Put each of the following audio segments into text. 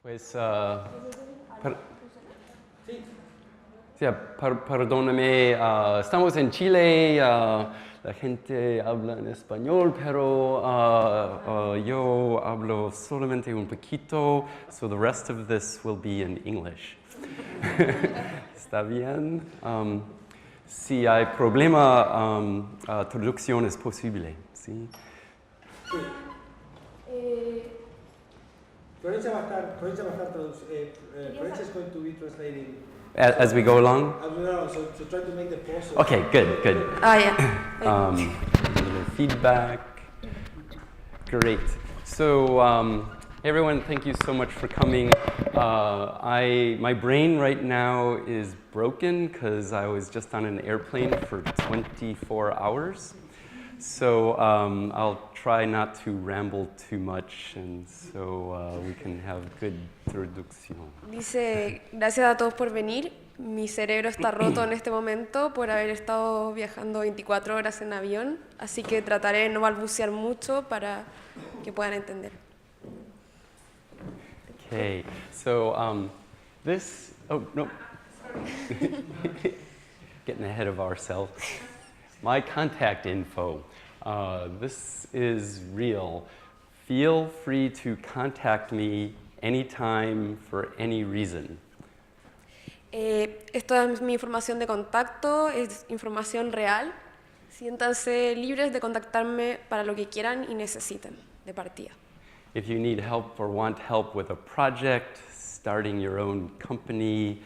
Pues, perdóname, estamos en Chile, la gente habla en español, pero yo hablo solamente un poquito, so the rest of this will be in English. ¿Está bien? Si hay problema, traducción es posible, ¿sí? Florencia va a estar Florencia is going to be translating. As we go along? No, so try to make the pause. Okay, good. Yeah. A little feedback. Great. So, everyone, thank you so much for coming. My brain right now is broken because I was just on an airplane for 24 hours. So I'll try not to ramble too much, and so we can have good traducción. Dice, gracias a todos por venir. Mi cerebro está roto en este momento por haber estado viajando 24 horas en avión, así que trataré de no balbucear mucho para que puedan entender. Okay, so this, oh no, getting ahead of ourselves. My contact info. This is real. Feel free to contact me anytime for any reason. Esto es mi información de contacto, es información real. Siéntanse libres de contactarme para lo que quieran y necesiten de partida. If you need help or want help with a project, starting your own company,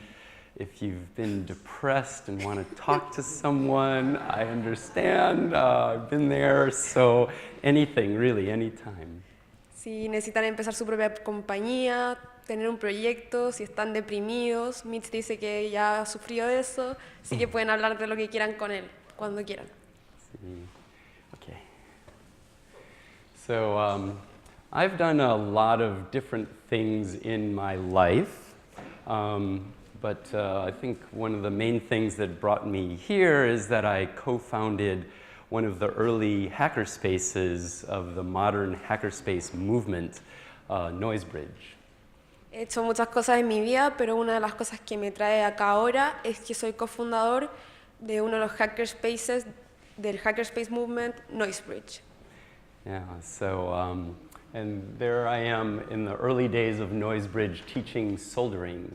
if you've been depressed and want to talk to someone, I understand, I've been there, so anything, really, anytime. Si necesitan empezar su propia compañía, tener un proyecto, si están deprimidos, Mitch dice que ya sufrió de eso, así que pueden hablar de lo que quieran con él, cuando quieran. Sí. Okay. So, I've done a lot of different things in my life. But I think one of the main things that brought me here is that I co-founded one of the early hackerspaces of the modern hackerspace movement, Noisebridge. He hecho muchas cosas en mi vida, pero una de las cosas que me trae acá ahora es que soy cofundador de uno de los hackerspaces del hackerspace movement, Noisebridge. Yeah, so, and there I am in the early days of Noisebridge teaching soldering.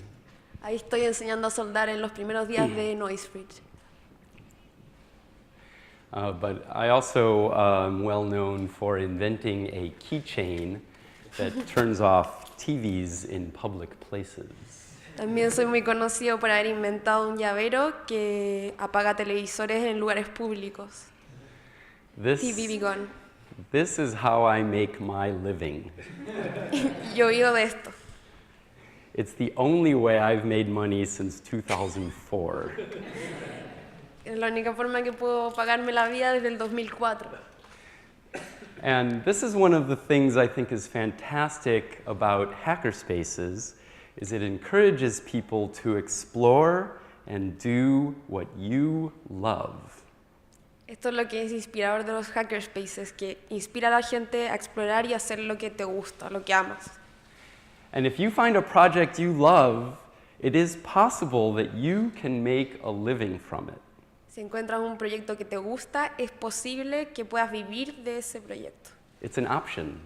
Ahí estoy enseñando a soldar en los primeros días de Noisebridge. But I also am well known for inventing a keychain that turns off TVs in public places. También soy muy conocido por haber inventado un llavero que apaga televisores en lugares públicos. TV Be Gone. This is how I make my living. Yo vivo de esto. It's the only way I've made money since 2004. Es la única forma que puedo pagarme la vida desde el 2004. And this is one of the things I think is fantastic about hackerspaces, is it encourages people to explore and do what you love. Esto es lo que es inspirador de los hackerspaces, que inspira a la gente a explorar y hacer lo que te gusta, lo que amas. And if you find a project you love, it is possible that you can make a living from it. Si encuentras un proyecto que te gusta, es posible que puedas vivir de ese proyecto. It's an option.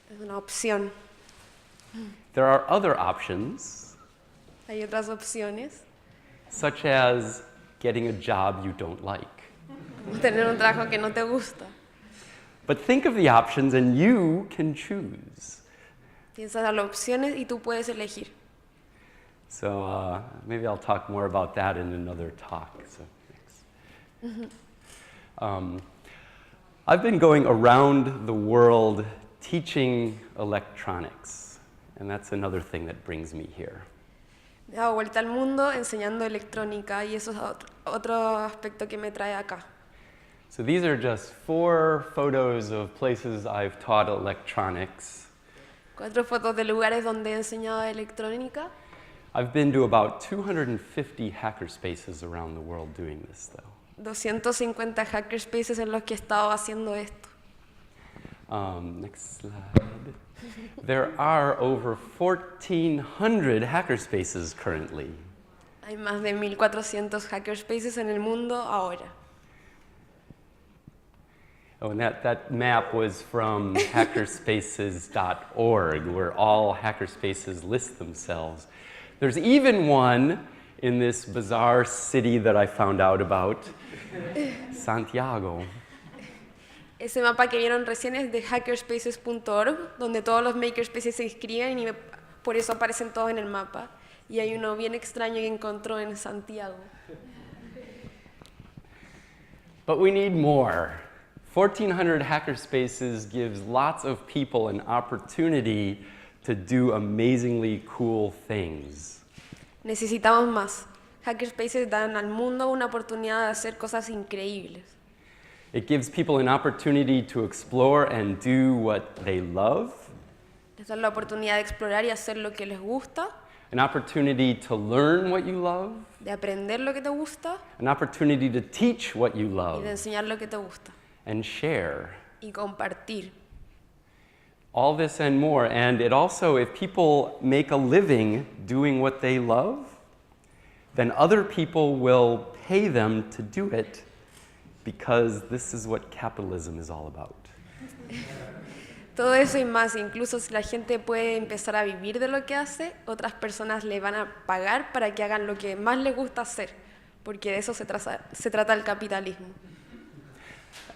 Es una opción. There are other options, Hay otras opciones. such as getting a job you don't like. Tener un trabajo que no te gusta. But think of the options and you can choose. Piensas en las opciones y tú puedes elegir. So maybe I'll talk more about that in another talk. So thanks. I've been going around the world teaching electronics, and that's another thing that brings me here. He dado vuelta al mundo enseñando electrónica y eso es otro aspecto que me trae acá. So these are just 4 photos of places I've taught electronics. 4 fotos de lugares donde he enseñado electrónica. I've been to about 250 hackerspaces around the world doing this, though. 250 hackerspaces en los que he estado haciendo esto. Next slide. There are over 1,400 hackerspaces currently. Hay más de 1.400 hackerspaces en el mundo ahora. Oh, and that map was from hackerspaces.org, where all hackerspaces list themselves. There's even one in this bizarre city that I found out about, Santiago. Ese mapa que vieron recién es de hackerspaces.org, donde todos los makerspaces se inscriben y por eso aparecen todos en el mapa. Y hay uno bien extraño que encontró en Santiago. But we need more. 1,400 hackerspaces gives lots of people an opportunity to do amazingly cool things. Necesitamos más. Hackerspaces dan al mundo una oportunidad de hacer cosas increíbles. It gives people an opportunity to explore and do what they love. Les dan la oportunidad de explorar y hacer lo que les gusta, An opportunity to learn what you love. de aprender lo que te gusta An opportunity to teach what you y love. de enseñar lo que te gusta. And share. Y compartir. All this and more. And it also, if people make a living doing what they love, then other people will pay them to do it because this is what capitalism is all about. Todo eso y más, incluso si la gente puede empezar a vivir de lo que hace, otras personas le van a pagar para que hagan lo que más les gusta hacer, porque de eso se trata el capitalismo.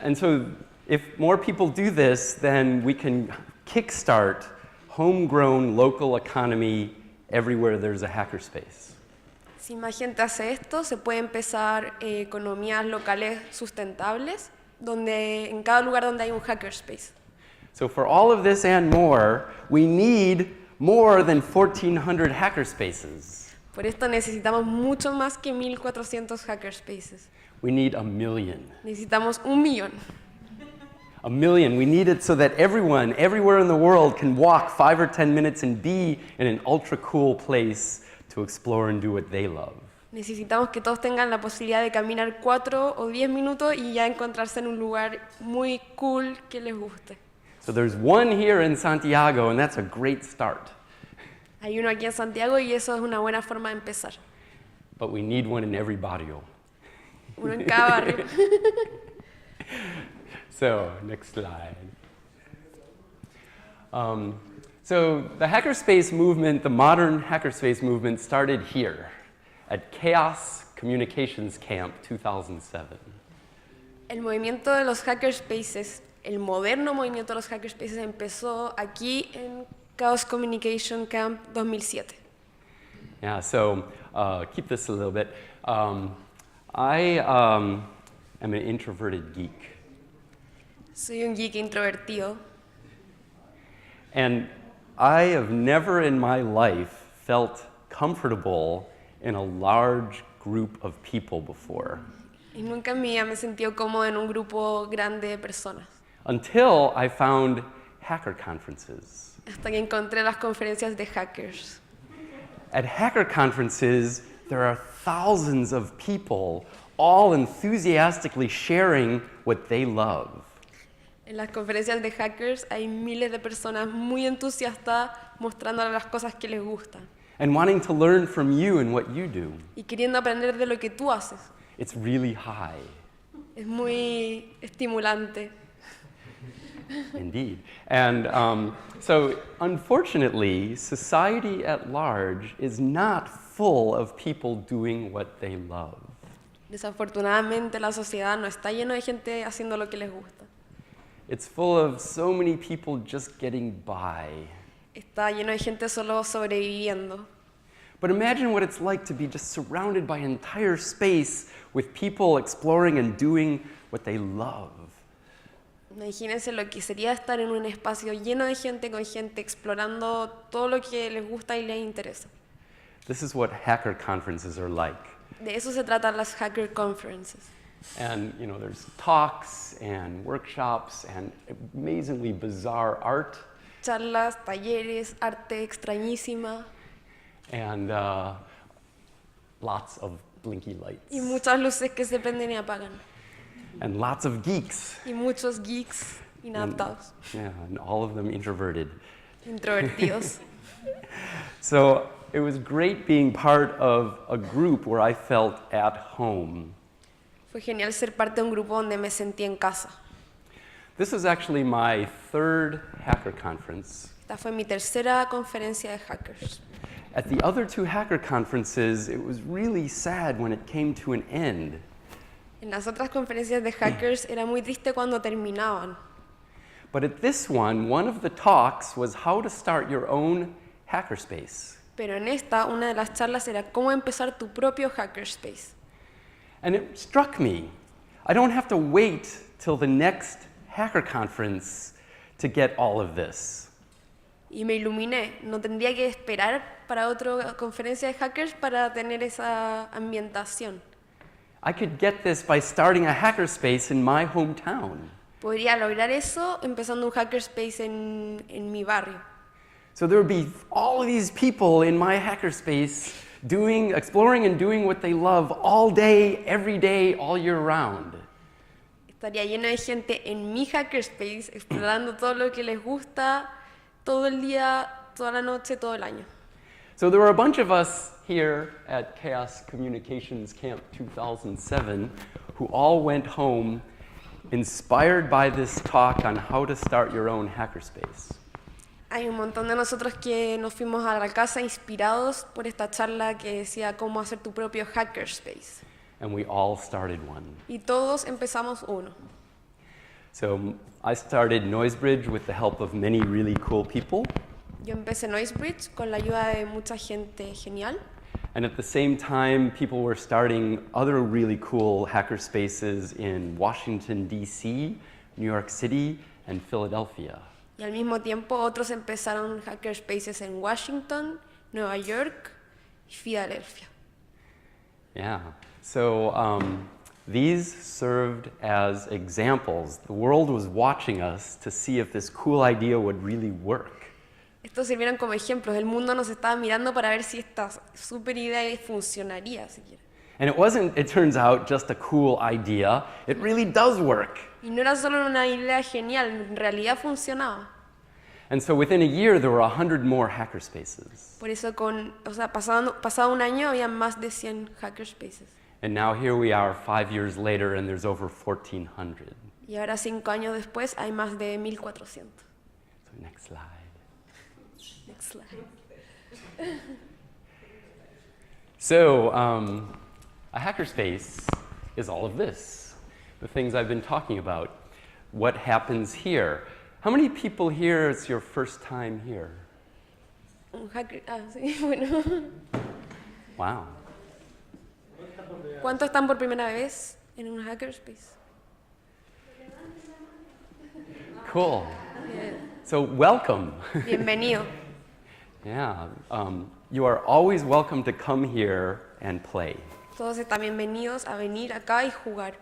And so if more people do this, then we can kickstart homegrown local economy everywhere there's a hackerspace. Si más gente hace esto, se puede empezar economías locales sustentables en cada lugar donde hay un hackerspace. So for all of this and more, we need more than 1,400 hackerspaces. Por esto necesitamos mucho más que 1.400 hackerspaces. We need 1 million. Necesitamos 1 millón. 1 million. We need it so that everyone, everywhere in the world, can walk 5 or 10 minutes and be in an ultra cool place to explore and do what they love. Necesitamos que todos tengan la posibilidad de caminar 4 o 10 minutos y ya encontrarse en un lugar muy cool que les guste. So there's one here in Santiago, and that's a great start. Hay uno aquí en Santiago y eso es una buena forma de empezar. But we need one in every barrio. Uno en cada barrio. So, next slide. So the hackerspace movement, the modern hackerspace movement started here at Chaos Communications Camp 2007. El movimiento de los hackerspaces, el moderno movimiento de los hackerspaces empezó aquí en Chaos Communication Camp 2007. Yeah, so keep this a little bit. I am an introverted geek. Soy un geek introvertido. And I have never in my life felt comfortable in a large group of people before. Y nunca en mi vida me he sentido cómodo en un grupo grande de personas. Until I found hacker conferences. Hasta que encontré las conferencias de hackers. At hacker conferences, there are thousands of people all enthusiastically sharing what they love. En las conferencias de hackers hay miles de personas muy entusiastas mostrándole las cosas que les gustan. And wanting to learn from you and what you do. Y queriendo aprender de lo que tú haces. It's really high. Es muy estimulante. Indeed. And so, unfortunately, society at large is not full of people doing what they love. Desafortunadamente, la sociedad no está llena de gente haciendo lo que les gusta. It's full of so many people just getting by. Está lleno de gente solo sobreviviendo. But imagine what it's like to be just surrounded by an entire space with people exploring and doing what they love. Imagínense lo que sería estar en un espacio lleno de gente, con gente explorando todo lo que les gusta y les interesa. This is what hacker conferences are like. De eso se tratan las hacker conferences. And, you know, there's talks and workshops and amazingly bizarre art. Charlas, talleres, arte extrañísima. And lots of blinky lights. Y muchas luces que se prenden y apagan. And lots of geeks. Y muchos geeks. inadaptados, Yeah, and all of them introverted. introvertidos. So it was great being part of a group where I felt at home. Fue genial ser parte de un grupo donde me sentí en casa. This was actually my third hacker conference. Esta fue mi tercera conferencia de hackers. At the other two hacker conferences, it was really sad when it came to an end. En las otras conferencias de hackers era muy triste cuando terminaban. But at this one of the talks was how to start your own hackerspace. Pero en esta, una de las charlas era cómo empezar tu propio hackerspace. And it struck me, I don't have to wait till the next hacker conference to get all of this. Y me iluminé, no tendría que esperar para otra conferencia de hackers para tener esa ambientación. I could get this by starting a hackerspace in my hometown. Podría lograr eso empezando un hackerspace en mi barrio. So there would be all of these people in my hackerspace exploring and doing what they love all day, every day, all year round. Estaría lleno de gente en mi hackerspace explorando todo lo que les gusta todo el día, toda la noche, todo el año. So there were a bunch of us here at Chaos Communications Camp 2007 who all went home inspired by this talk on how to start your own hackerspace. Hay un montón de nosotros que nos fuimos a la casa inspirados por esta charla que decía cómo hacer tu propio hackerspace. And we all started one. Y todos empezamos uno. So I started Noisebridge with the help of many really cool people. Yo empecé Noisebridge con la ayuda de mucha gente genial. And at the same time, people were starting other really cool hackerspaces in Washington, D.C., New York City, and Philadelphia. Y al mismo tiempo otros empezaron hackerspaces en Washington, Nueva York y Filadelfia. Yeah. So these served as examples. The world was watching us to see if this cool idea would really work. Estos sirvieron como ejemplos. El mundo nos estaba mirando para ver si esta super idea funcionaría siquiera. And it wasn't, it turns out, just a cool idea. It really does work. Y no era solo una idea genial, en realidad funcionaba. And so within a year, there were 100 more hackerspaces. Por eso, pasado un año, había más de 100 hackerspaces. And now here we are 5 years later, and there's over 1,400. Y ahora, 5 años después, hay más de 1,400. So next slide. Next slide. So a hackerspace is all of this, the things I've been talking about. What happens here? How many people here, it's your first time here? Un hacker, sí, bueno. Wow. ¿Cuántos están por primera vez en un hackerspace? Cool. So welcome. Bienvenido. Yeah. You are always welcome to come here and play. Todos están bienvenidos a venir acá y jugar.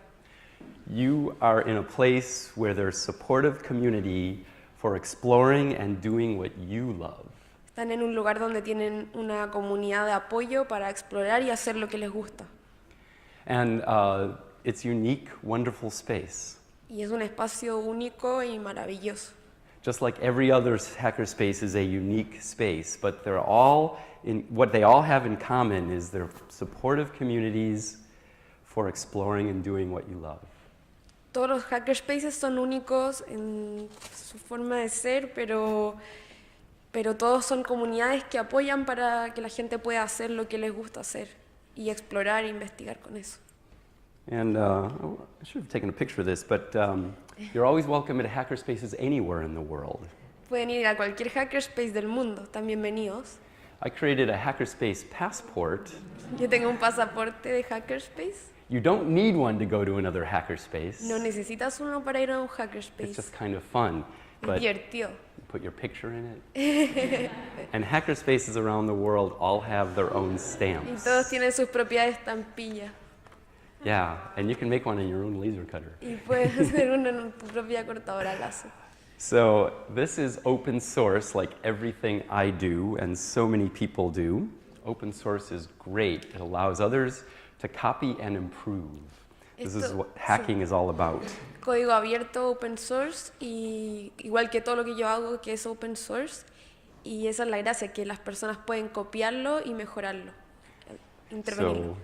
You are in a place where there's supportive community for exploring and doing what you love. Están en un lugar donde tienen una comunidad de apoyo para explorar y hacer lo que les gusta. And it's unique, wonderful space. Y es un espacio único y maravilloso. Just like every other hackerspace is a unique space, but they're all what they all have in common is they're supportive communities for exploring and doing what you love. Todos los hackerspaces son únicos en su forma de ser, pero todos son comunidades que apoyan para que la gente pueda hacer lo que les gusta hacer y explorar e investigar con eso. And I should have taken a picture of this, but you're always welcome at hackerspaces anywhere in the world. Pueden ir a cualquier hackerspace del mundo, están bienvenidos. I created a hackerspace passport. Yo tengo un pasaporte de hackerspace. You don't need one to go to another hackerspace. No necesitas uno para ir a un It's hackerspace. just kind of fun. Es But divertido. put your picture in it. And hackerspaces around the world all have their own Y stamps. todos tienen sus propias estampillas. Yeah, and you can make one in your own laser cutter. Y puedes hacer uno en tu propia cortadora láser. So this is open source, like everything I do and so many people do. Open source is great. It allows others to copy and improve. This is Esto- what hacking is all about. Código abierto, open source, y igual que todo lo que yo hago, que es open source, y esa es la gracia, que las personas pueden copiarlo y mejorarlo, intervenirlo. So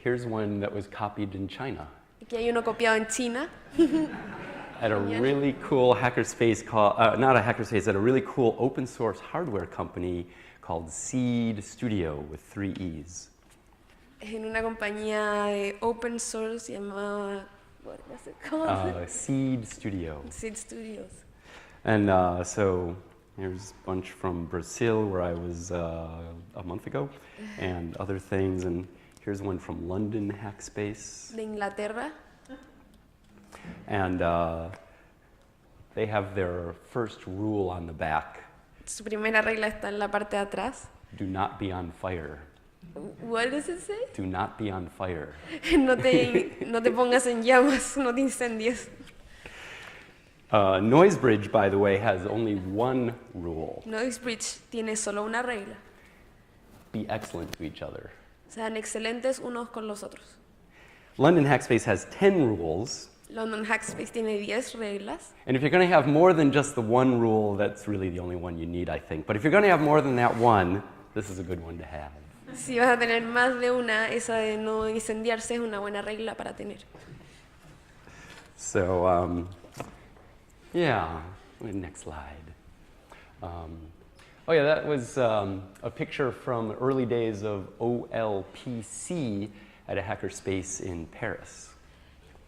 here's one that was copied in China Aquí hay uno copiado en China, at a really cool hackerspace called, not a hackerspace, at a really cool open source hardware company called Seed Studio with 3 E's. en una compañía de open source llamada, what was it called? Seed Studio. Seed Studios. And so here's a bunch from Brazil where I was a month ago and other things. And here's one from London Hackspace. De Inglaterra. And they have their first rule on the back. Su primera regla está en la parte de atrás. Do not be on fire. What does it say? Do not be on fire. No te pongas en llamas, no te incendies. Noisebridge, by the way, has only one rule. Noisebridge tiene solo una regla. Be excellent to each other. Sean excelentes unos con los otros. London Hackspace has 10 rules. London Hackspace tiene 10 reglas. And if you're going to have more than just the one rule, that's really the only one you need, I think. But if you're going to have more than that one, this is a good one to have. Si vas a tener más de una, esa de no incendiarse es una buena regla para tener. So, yeah, next slide. Oh yeah, that was a picture from early days of OLPC at a hackerspace in Paris.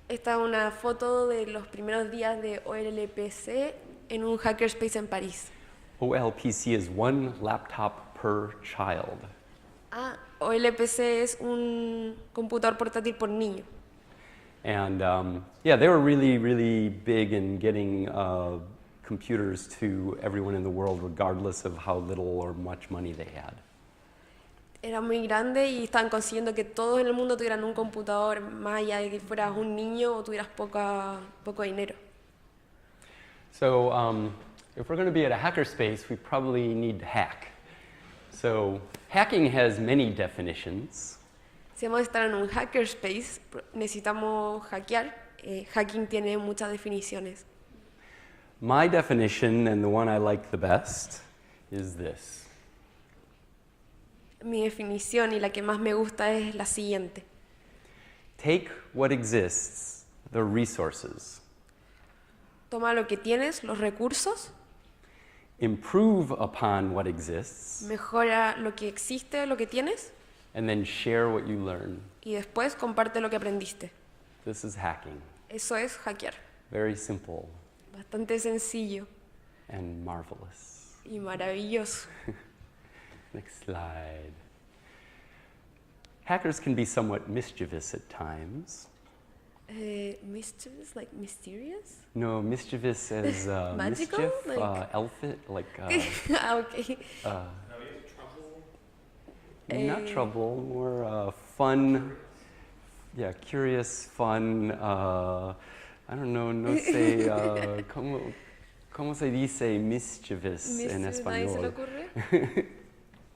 Esta es una foto de los primeros días de OLPC en un hackerspace en París. OLPC is one laptop per child. OLPC es un computador portátil por niño. And yeah, they were really, really big in getting computers to everyone in the world, regardless of how little or much money they had. Era muy grande y estaban consiguiendo que todos en el mundo tuvieran un computador, más allá de que fueras un niño o tuvieras poco dinero. So if we're going to be at a hackerspace, we probably need to hack. So hacking has many definitions. Si vamos a estar en un hackerspace, necesitamos hackear. Hacking tiene muchas definiciones. My definition, and the one I like the best, is this. Mi definición y la que más me gusta es la siguiente. Take what exists, the resources, Toma lo que tienes, los recursos, improve upon what exists, mejora lo que existe, lo que tienes, and then share what you learn. y después comparte lo que aprendiste. This is hacking. Eso es hackear. Very simple Bastante sencillo and marvelous. y maravilloso. Next slide. Hackers can be somewhat mischievous at times. Mischievous, like mysterious? No, mischievous as Magical? mischief, Like- elfin, like Okay. not trouble, more fun. Yeah, curious, fun. I don't know, no sé, ¿cómo se dice mischievous en Mischievous, ¿nadie se le español? ocurre?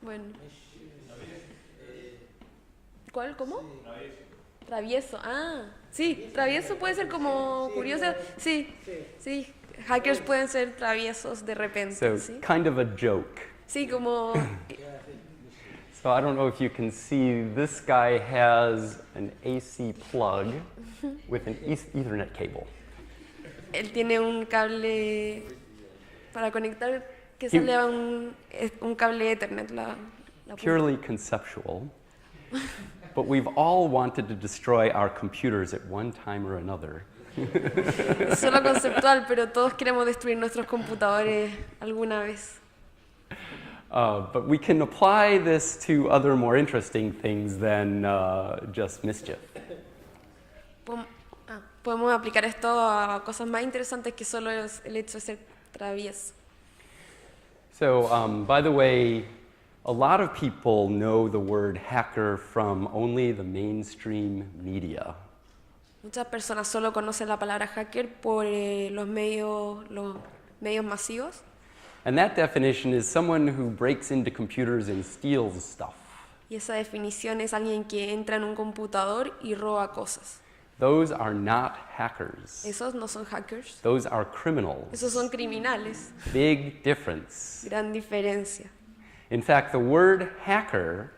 Bueno. ¿Cuál? ¿Cómo? Travieso. Sí, travieso puede ser como curioso. Sí, sí. Hackers pueden ser traviesos de repente. So, ¿sí? kind of a joke. Sí, como So I don't know if you can see, this guy has an AC plug with an Ethernet cable. él tiene un cable para conectar que sale a un cable Ethernet. La punta. Purely conceptual. But we've all wanted to destroy our computers at one time or another. Solo conceptual, pero todos queremos destruir nuestros computadores alguna vez. But we can apply this to other more interesting things than just mischief. Podemos aplicar esto a cosas más interesantes que solo es el hecho de ser travieso. So, by the way, a lot of people know the word hacker from only the mainstream media. Muchas personas solo conocen la palabra hacker por los medios masivos. And that definition is someone who breaks into computers and steals stuff. Y esa definición es alguien que entra en un computador y roba cosas. Those are not hackers. Esos no son hackers. Those are criminals. Esos son criminales. Big difference. Gran diferencia. In fact, the word hacker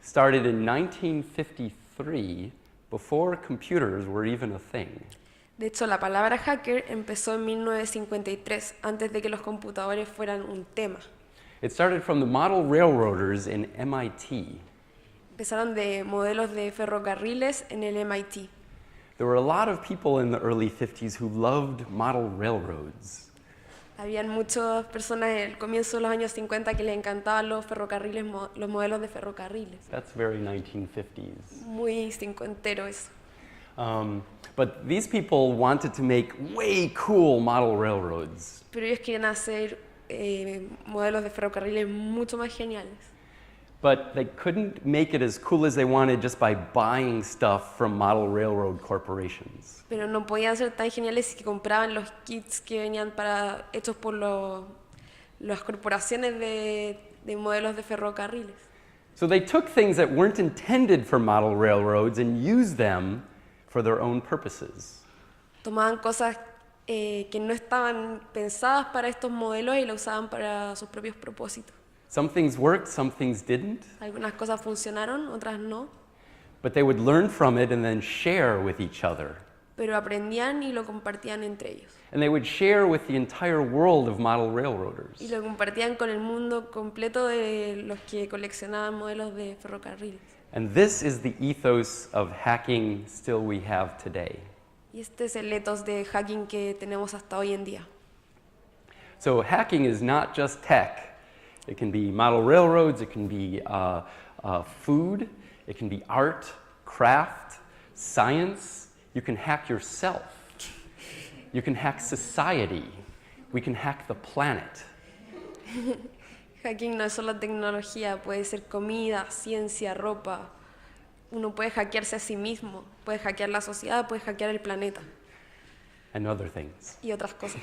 started in 1953 before computers were even a thing. De hecho, la palabra hacker empezó en 1953, antes de que los computadores fueran un tema. It started from the model railroaders in MIT. Empezaron de modelos de ferrocarriles en el MIT. There were a lot of people in the early 50s who loved model railroads. Habían muchas personas en el comienzo de los años 50 que les encantaban los ferrocarriles, los modelos de ferrocarriles. That's very 1950s. Muy cincuentero eso. But these people wanted to make way cool model railroads. Pero ellos querían hacer modelos de ferrocarriles mucho más geniales. But they couldn't make it as cool as they wanted just by buying stuff from model railroad corporations. Pero no podían ser tan geniales si compraban los kits que venían hechos por las corporaciones de modelos de ferrocarriles. So they took things that weren't intended for model railroads and used them for their own purposes. Tomaban cosas que no estaban pensadas para estos modelos y las usaban para sus propios propósitos. Some things worked, some things didn't. Algunas cosas funcionaron, otras no. But they would learn from it and then share with each other. Pero aprendían y lo compartían entre ellos. And they would share with the entire world of model railroaders. Y lo compartían con el mundo completo de los que coleccionaban modelos de ferrocarriles. And this is the ethos of hacking still we have today. Y este es el ethos de hacking que tenemos hasta hoy en día. So hacking is not just tech. It can be model railroads, it can be food, it can be art, craft, science. You can hack yourself. You can hack society. We can hack the planet. Hacking no es solo tecnología, puede ser comida, ciencia, ropa. Uno puede hackearse a sí mismo, puede hackear la sociedad, puede hackear el planeta. And other things. Y otras cosas.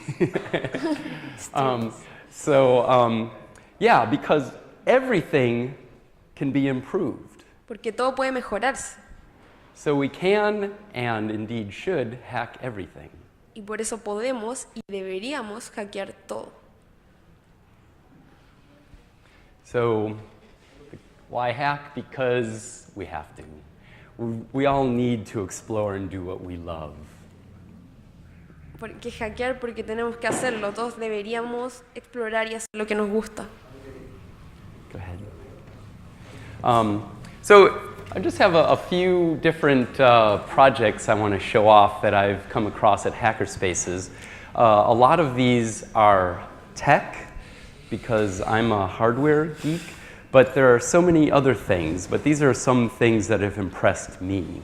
Yeah, because everything can be improved. Porque todo puede mejorarse. So we can, and indeed should, hack everything. Y por eso podemos y deberíamos hackear todo. So why hack? Because we have to. We all need to explore and do what we love. ¿Por qué hackear? Porque tenemos que hacerlo. Todos deberíamos explorar y hacer lo que nos gusta. Go ahead. So I just have a few different projects I want to show off that I've come across at hackerspaces. A lot of these are tech, because I'm a hardware geek, but there are so many other things. But these are some things that have impressed me.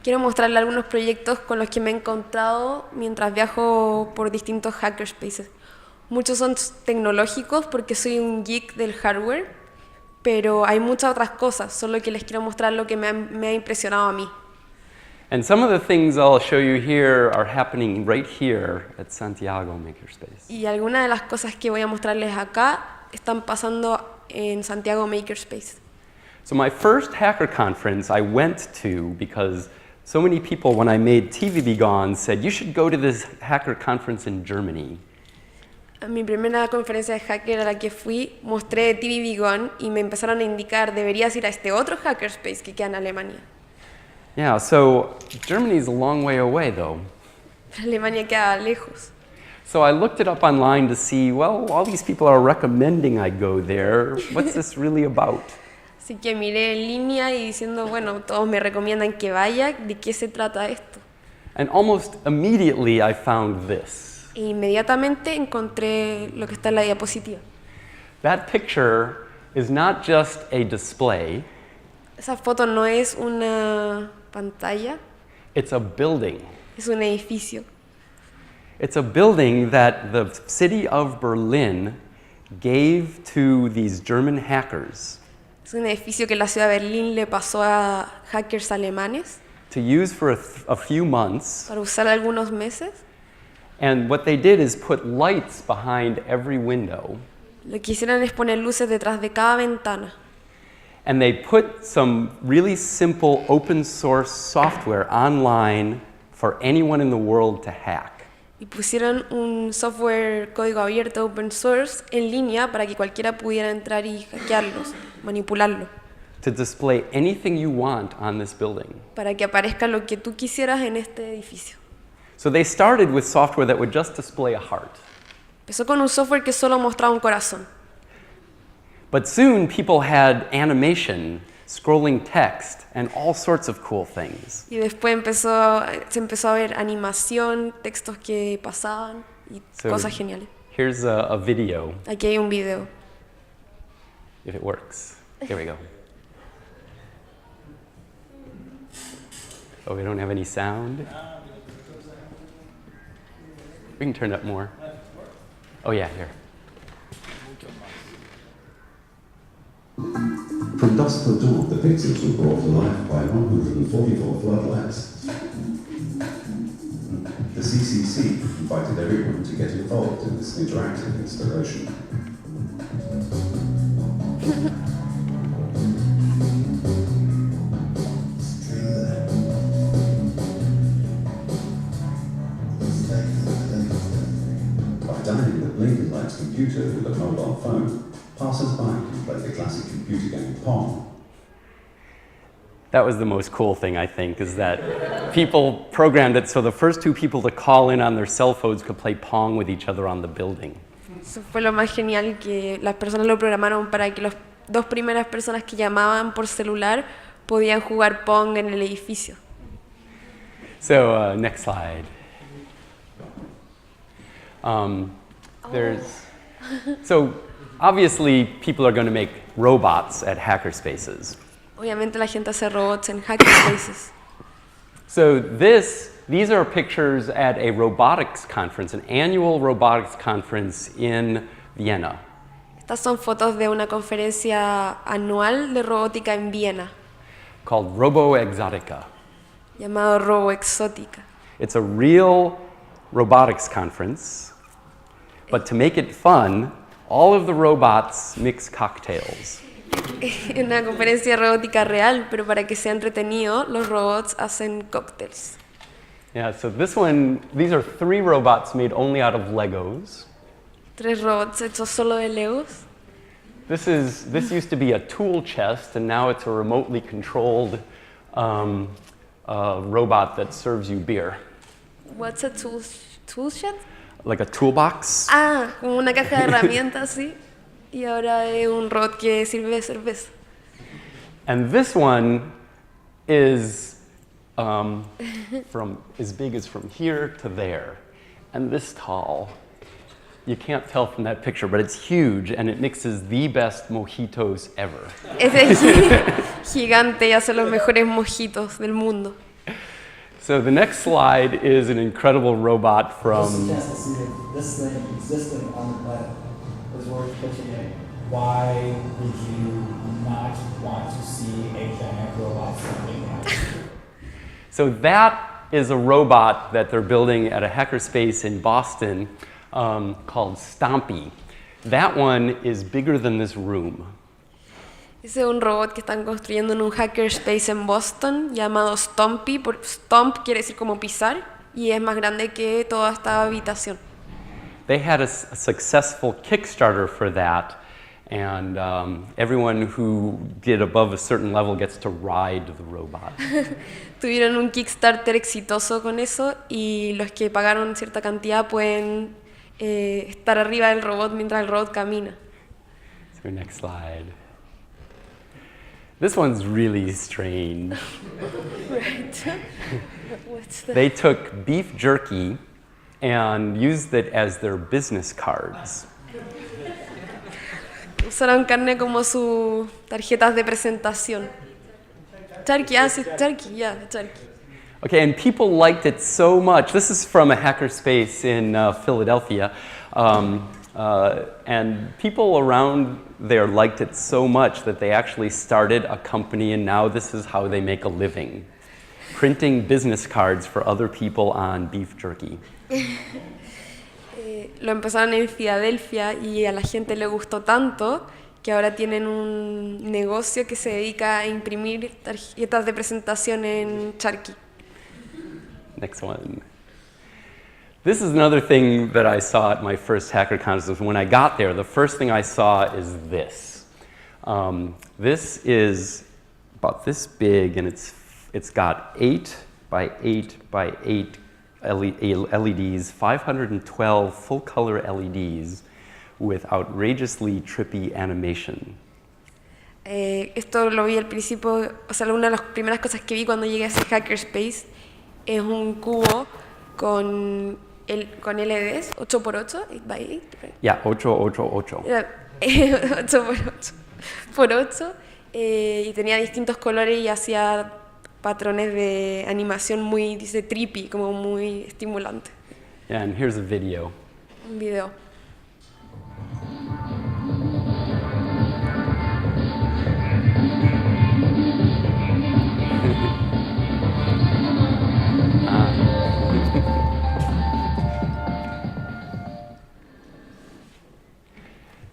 Quiero mostrarle algunos proyectos con los que me he encontrado mientras viajo por distintos hackerspaces. Muchos son tecnológicos porque soy un geek del hardware, pero hay muchas otras cosas, solo que les quiero mostrar lo que me ha impresionado a mí. And some of the things I'll show you here are happening right here at Santiago Makerspace. Y algunas de las cosas que voy a mostrarles acá están pasando en Santiago Makerspace. So my first hacker conference I went to because so many people, when I made TV Be Gone, said, you should go to this hacker conference in Germany. A mi primera conferencia de hacker a la que fui, mostré TV Be Gone y me empezaron a indicar, deberías ir a este otro hackerspace que queda en Alemania. Yeah, so Germany is a long way away, though. Alemania queda lejos. So I looked it up online to see, well, all these people are recommending I go there. What's this really about? Así que miré en línea y diciendo, bueno, todos me recomiendan que vaya, ¿de qué se trata esto? And almost immediately I found this. E inmediatamente encontré lo que está en la diapositiva. That picture is not just a display. Esa foto no es una pantalla, It's a building. es un edificio. It's a building that the city of Berlin gave to these German hackers Es un edificio que la ciudad de Berlín le pasó a hackers alemanes to use for a few months. para usar algunos meses. And what they did is put lights behind every window. Lo que hicieron es poner luces detrás de cada ventana. And they put some really simple open source software online for anyone in the world to hack. Y pusieron un software código abierto open source en línea para que cualquiera pudiera entrar y hackearlos, manipularlo, To display anything you want on this building. para que aparezca lo que tú quisieras en este edificio. So they started with software that would just display a heart. Empezó con un software que solo mostraba un corazón. But soon people had animation, scrolling text, and all sorts of cool things. Y después se empezó a ver animación, textos que pasaban y So cosas geniales. here's a video, Aquí hay un video. if it works. Here we go. Oh, we don't have any sound? We can turn it up more. Oh yeah, here. From dusk till dawn, the pixels were brought to life by 144 floodlights. The CCC invited everyone to get involved in this interactive installation. By dialing the blinking lights computer with a mobile phone, passers-by can play the classic computer game Pong. That was the most cool thing, I think, is that people programmed it so the first two people to call in on their cell phones could play Pong with each other on the building. Eso fue lo más genial, que las personas lo programaron para que las dos primeras personas que llamaban por celular podían jugar Pong en el edificio. So next slide. So obviously people are going to make robots at hackerspaces. Obviamente la gente hace robots en hackerspaces. So these are pictures at a robotics conference, an annual robotics conference in Vienna. Estas son fotos de una conferencia anual de robótica en Viena, Called Robo Exotica. llamado Robo Exótica. It's a real robotics conference, but to make it fun, all of the robots mix cocktails. Es una conferencia robótica real, pero para que sea entretenido, los robots hacen cócteles. Yeah, so these are 3 robots made only out of Legos. 3 robots hechos solo de Legos. This used to be a tool chest, and now it's a remotely controlled robot that serves you beer. What's a tool shed? Like a toolbox. Ah, como una caja de herramientas, sí. Y ahora es un robot que sirve cerveza. And this one is from as big as from here to there, and this tall. You can't tell from that picture, but it's huge, and it mixes the best mojitos ever. Es gigante y hace los mejores mojitos del mundo. So the next slide is an incredible robot Just from. a chance to see if this thing existing on the planet is worth pitching in. Why did you not want to see a giant robot standing out? So that is a robot that they're building at a hackerspace in Boston called Stompy. That one is bigger than this room. Ese es un robot que están construyendo en un hackerspace en Boston llamado Stompy. Stomp quiere decir como pisar y es más grande que toda esta habitación. They had a successful Kickstarter for that, and everyone who did above a certain level gets to ride the robot. Tuvieron un Kickstarter exitoso con eso y los que pagaron cierta cantidad pueden estar arriba del robot mientras el robot camina. So next slide. This one's really strange. Right. What's that? They took beef jerky and used it as their business cards. Usaron carne como sus tarjetas de presentación. Turkey, sí, turkey, yeah, turkey. Okay, and people liked it so much. This is from a hackerspace in Philadelphia. And people around there liked it so much that they actually started a company, and now this is how they make a living. Printing business cards for other people on beef jerky. Lo empezaron en Filadelfia y a la gente le gustó tanto que ahora tienen un negocio que se dedica a imprimir tarjetas de presentación en Charqui. Next one. This is another thing that I saw at my first HackerCon. When I got there, the first thing I saw is this. This is about this big, and it's got 8 by 8 by 8 LEDs, 512 full-color LEDs with outrageously trippy animation. Esto lo vi al principio, o sea, una de las primeras cosas que vi cuando llegué a ese hackerspace es un cubo con LEDs, 8x8, 8x8. Yeah, 888. 8x8 por 8, y tenía distintos colores y hacía patrones de animación muy, dice, trippy, como muy estimulante. Yeah, and here's a video. Un video.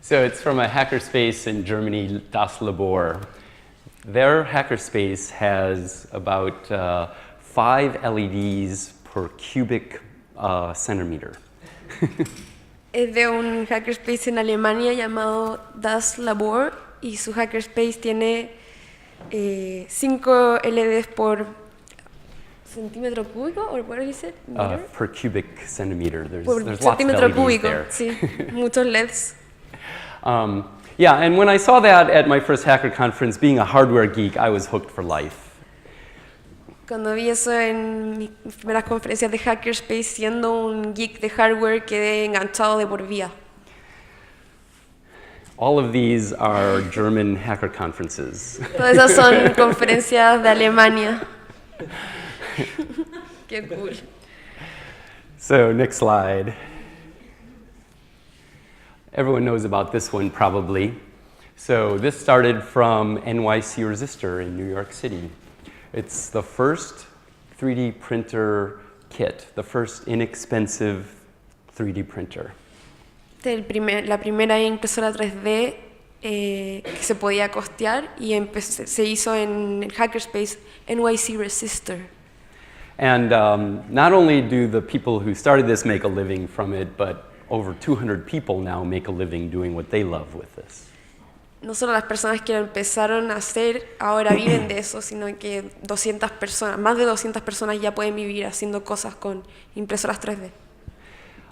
So it's from a hackerspace in Germany, Das Labor. Their hackerspace has about 5 LEDs per cubic centimeter. Es de un hackerspace en Alemania llamado Das Labor y su hackerspace tiene 5 LEDs por centímetro cúbico, or what is it? Per cubic centimeter. Por There's lots of centímetro LEDs cúbico, there. sí, muchos LEDs. Yeah, and when I saw that at my first hacker conference, being a hardware geek, I was hooked for life. Cuando vi eso en mis primeras conferencias de hackerspace, siendo un geek de hardware, quedé enganchado de por vida. All of these are German hacker conferences. Todas esas son conferencias de Alemania. Qué cool. So, next slide. Everyone knows about this one probably. So this started from NYC Resistor in New York City. It's the first 3D printer kit, the first inexpensive 3D printer. La primera impresora 3D que se podía costear y se hizo en el hackerspace NYC Resistor. And not only do the people who started this make a living from it, but over 200 people now make a living doing what they love with this. No solo las personas que lo empezaron a hacer ahora viven de eso, sino que 200 personas, más de 200 personas ya pueden vivir haciendo cosas con impresoras 3D.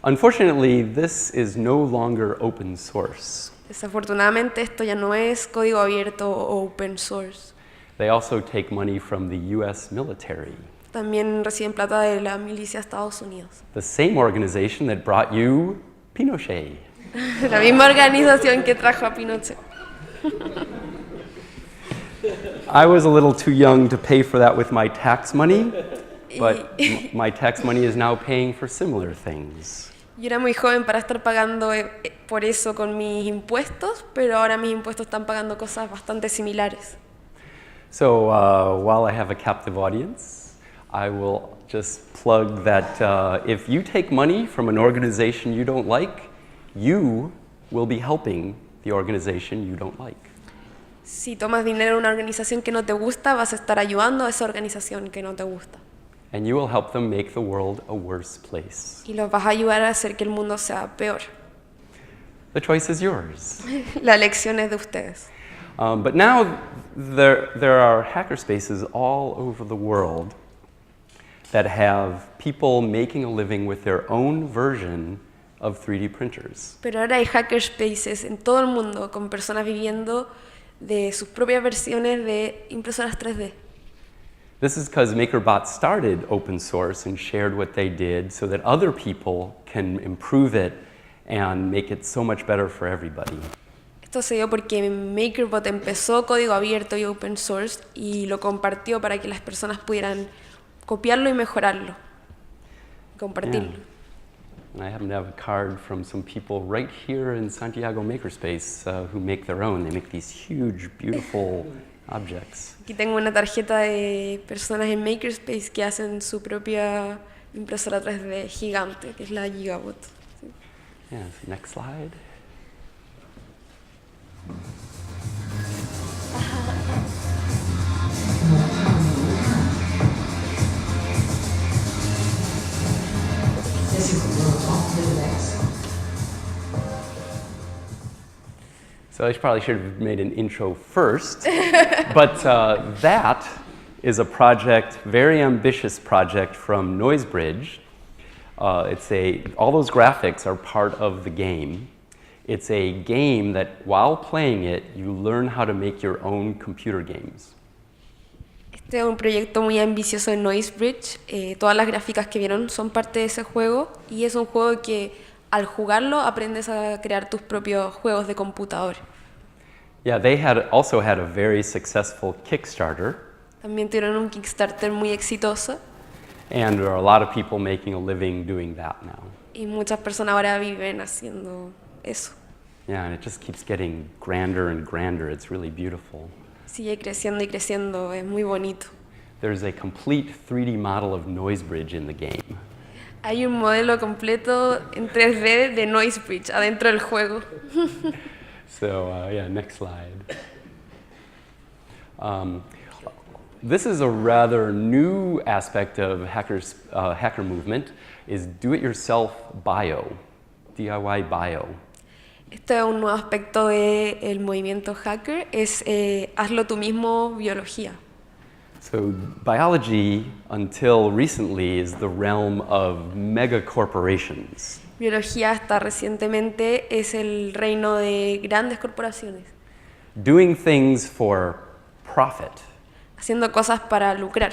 Unfortunately, this is no longer open source. Desafortunadamente esto ya no es código abierto o open source. They also take money from the US military. También reciben plata de la milicia de Estados Unidos. The same organization that brought you Pinochet. La misma organización que trajo a Pinochet. I was a little too young to pay for that with my tax money, but my tax money is now paying for similar things. Yo era muy joven para estar pagando por eso con mis impuestos, pero ahora mis impuestos están pagando cosas bastante similares. So while I have a captive audience, I will just plug that if you take money from an organization you don't like, you will be helping the organization you don't like. Si tomas dinero de una organización que no te gusta, vas a estar ayudando a esa organización que no te gusta. And you will help them make the world a worse place. Y los vas a ayudar a hacer que el mundo sea peor. The choice is yours. La elección es de ustedes. But now there are hackerspaces all over the world that have people making a living with their own version of 3D printers. Pero ahora hay hackerspaces en todo el mundo con personas viviendo de sus propias versiones de impresoras 3D. This is because MakerBot started open source and shared what they did so that other people can improve it and make it so much better for everybody. Esto se dio porque MakerBot empezó código abierto y open source y lo compartió para que las personas pudieran copiarlo y mejorarlo, compartirlo. Yeah. And I happen to have a card from some people right here in Santiago Makerspace who make their own. They make these huge, beautiful objects. Aquí tengo una tarjeta de personas en Makerspace que hacen su propia impresora 3D gigante, que es la Gigabot. Yes, next slide. So I probably should have made an intro first, but that is a project, very ambitious project from Noisebridge. All those graphics are part of the game. It's a game that while playing it, you learn how to make your own computer games. Este es un proyecto muy ambicioso de Noisebridge. Todas las gráficas que vieron son parte de ese juego y es un juego que al jugarlo aprendes a crear tus propios juegos de computador. Yeah, they also had a very successful Kickstarter. También tuvieron un Kickstarter muy exitoso And there are a lot of people making a living doing that now. y muchas personas ahora viven haciendo eso. Yeah, and it just keeps getting grander and grander. It's really beautiful. Sigue creciendo y creciendo, es muy bonito. There's a complete 3D model of Noisebridge in the game. Hay un modelo completo en 3D de Noisebridge adentro del juego. So, yeah, next slide. This is a rather new aspect of hacker movement, is do-it-yourself bio, DIY bio. Este es un nuevo aspecto del movimiento hacker, es hazlo tú mismo biología. So biology, until recently, is the realm of mega corporations. Biología hasta recientemente es el reino de grandes corporaciones, Doing things for profit, haciendo cosas para lucrar,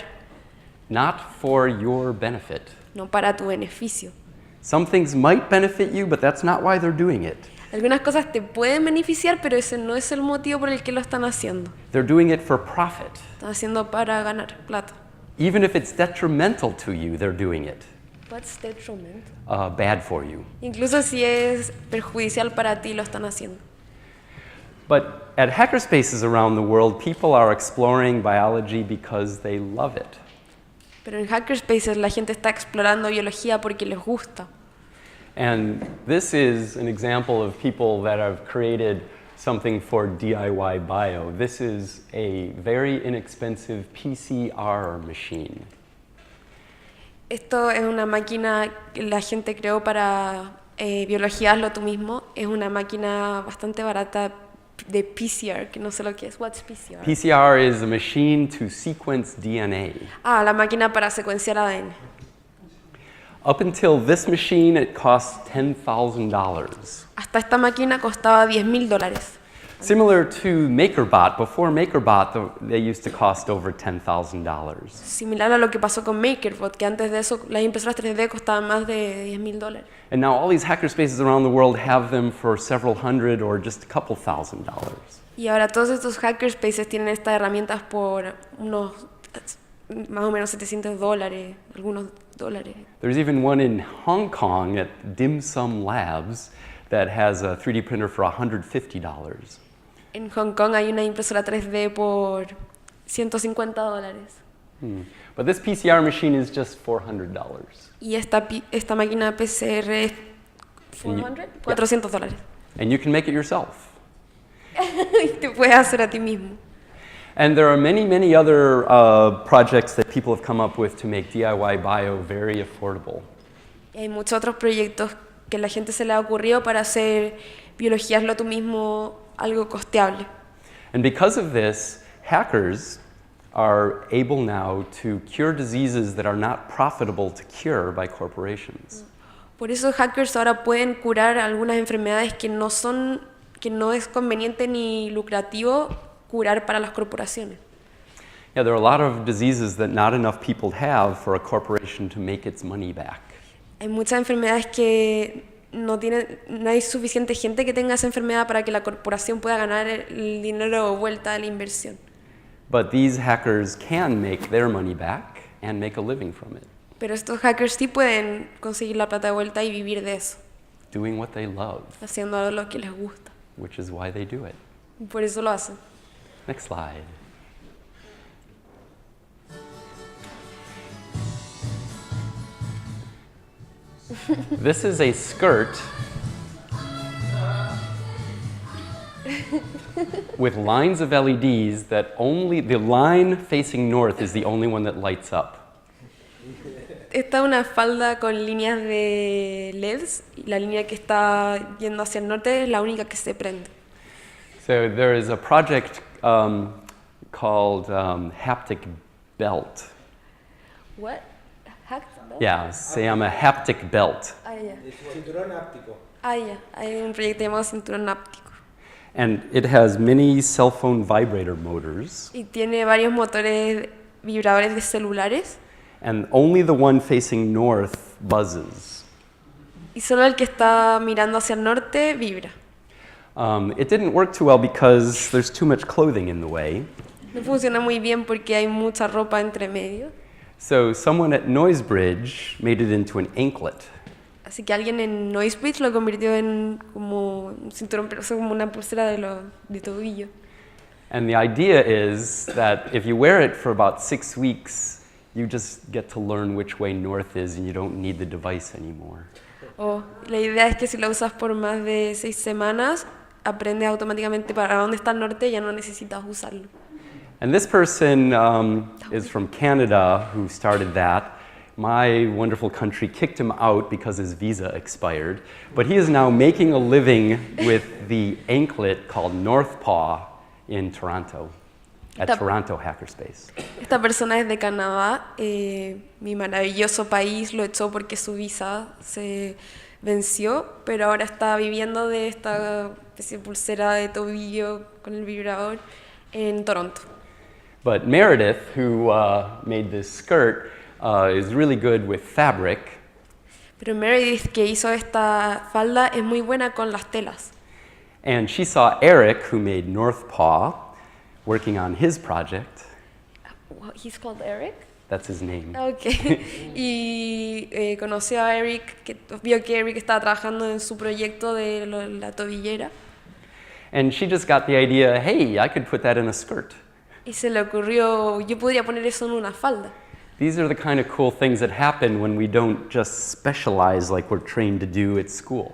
not for your benefit. no para tu beneficio. Some things might benefit you, but that's not why they're doing it. Algunas cosas te pueden beneficiar, pero ese no es el motivo por el que lo están haciendo. They're doing it for profit. Están haciendo para ganar plata. Even if it's detrimental to you, they're doing it. What's detriment? Bad for you. Incluso si es perjudicial para ti, lo están haciendo. But at hackerspaces around the world, people are exploring biology because they love it. Pero en hackerspaces la gente está explorando biología porque les gusta. And this is an example of people that have created something for DIY bio. This is a very inexpensive PCR machine. Esto es una máquina que la gente creó para biología, hazlo tú mismo. Es una máquina bastante barata de PCR, que no sé lo que es. What's PCR? PCR is a machine to sequence DNA. La máquina para secuenciar ADN. Up until this machine, it cost $10,000. Hasta esta máquina costaba $10,000. Similar to MakerBot, before MakerBot, they used to cost over $10,000. Similar a lo que pasó con MakerBot, que antes de eso las impresoras 3D costaban más de $10,000. And now all these hackerspaces around the world have them for several hundred or just a couple $1,000. Y ahora todos estos hackerspaces tienen estas herramientas por unos más o menos $700, algunos dólares. There's even one in Hong Kong at Dim Sum Labs that has a 3D printer for $150. En Hong Kong hay una impresora 3D por $150. But this PCR machine is just $400. Y esta máquina PCR es $400. And you can make it yourself. Y te puedes hacer a ti mismo. And there are many, many other projects that people have come up with to make DIY bio very affordable. Y hay muchos otros proyectos que la gente se le ha ocurrido para hacer biología hazlo tú mismo algo costeable. And because of this, hackers are able now to cure diseases that are not profitable to cure by corporations. Por eso hackers ahora pueden curar algunas enfermedades que no es conveniente ni lucrativo curar para las corporaciones. Yeah, there are a lot of diseases that not enough people have for a corporation to make its money back. Hay muchas enfermedades que no hay suficiente gente que tenga esa enfermedad para que la corporación pueda ganar el dinero de vuelta de la inversión. But these hackers can make their money back and make a living from it, Pero estos hackers sí pueden conseguir la plata de vuelta y vivir de eso, doing what they love, haciendo lo que les gusta. which is why they do it. Y por eso lo hacen. Next slide. This is a skirt with lines of LEDs that only the line facing north is the only one that lights up. Esta es una falda con líneas de LEDs y la línea que está yendo hacia el norte es la única que se prende. So there is a project called Haptic Belt. What? Hacked? Yeah, se llama Haptic Belt. Ah, ya. Cinturón áptico. Ah, ya. Hay un proyecto llamado cinturón áptico. And it has many cell phone vibrator motors, Y tiene varios motores vibradores de celulares. and only the one facing north buzzes. Y solo el que está mirando hacia el norte vibra. It didn't work too well because there's too much clothing in the way. No funciona muy bien porque hay mucha ropa entre medio. So someone at Noisebridge made it into an anklet. Así que alguien en Noisebridge lo convirtió en como un cinturón, pero como una pulsera de tobillo. And the idea is that if you wear it for about 6 weeks, you just get to learn which way north is and you don't need the device anymore. La idea es que si lo usas por más de 6 semanas, aprendes automáticamente para dónde está el norte y ya no necesitas usarlo. And this person is from Canada who started that. My wonderful country kicked him out because his visa expired. But he is now making a living with the anklet called North Paw in Toronto, at Toronto Hackerspace. Esta persona es de Canadá. Mi maravilloso país lo echó porque su visa se venció, pero ahora está viviendo de esta especie de pulsera de tobillo con el vibrador en Toronto. But Meredith, who made this skirt, is really good with fabric. Pero Meredith, que hizo esta falda, es muy buena con las telas. And she saw Eric, who made North Paw, working on his project. He's called Eric. That's his name. Okay. Y conoció a Eric, que vio que Eric estaba trabajando en su proyecto de la tobillera. And she just got the idea, hey, I could put that in a skirt. Y se le ocurrió, yo podría poner eso en una falda. These are the kind of cool things that happen when we don't just specialize like we're trained to do at school.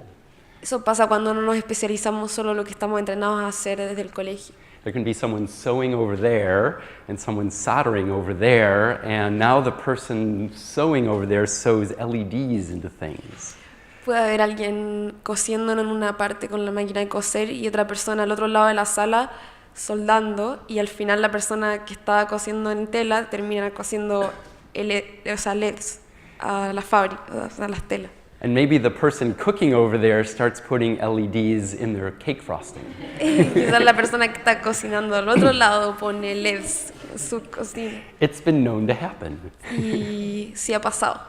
Eso pasa cuando no nos especializamos solo en lo que estamos entrenados a hacer desde el colegio. There can be someone sewing over there and someone soldering over there, and now the person sewing over there sews LEDs into things. Puede haber alguien cosiendo en una parte con la máquina de coser y otra persona al otro lado de la sala soldando, y al final la persona que estaba cosiendo en tela termina cosiendo LEDs a la fábrica, a las telas. And maybe the person cooking over there starts putting LEDs in their cake frosting. Quizás la persona que está cocinando al otro lado pone LEDs en su cocina. It's been known to happen. Y sí ha pasado.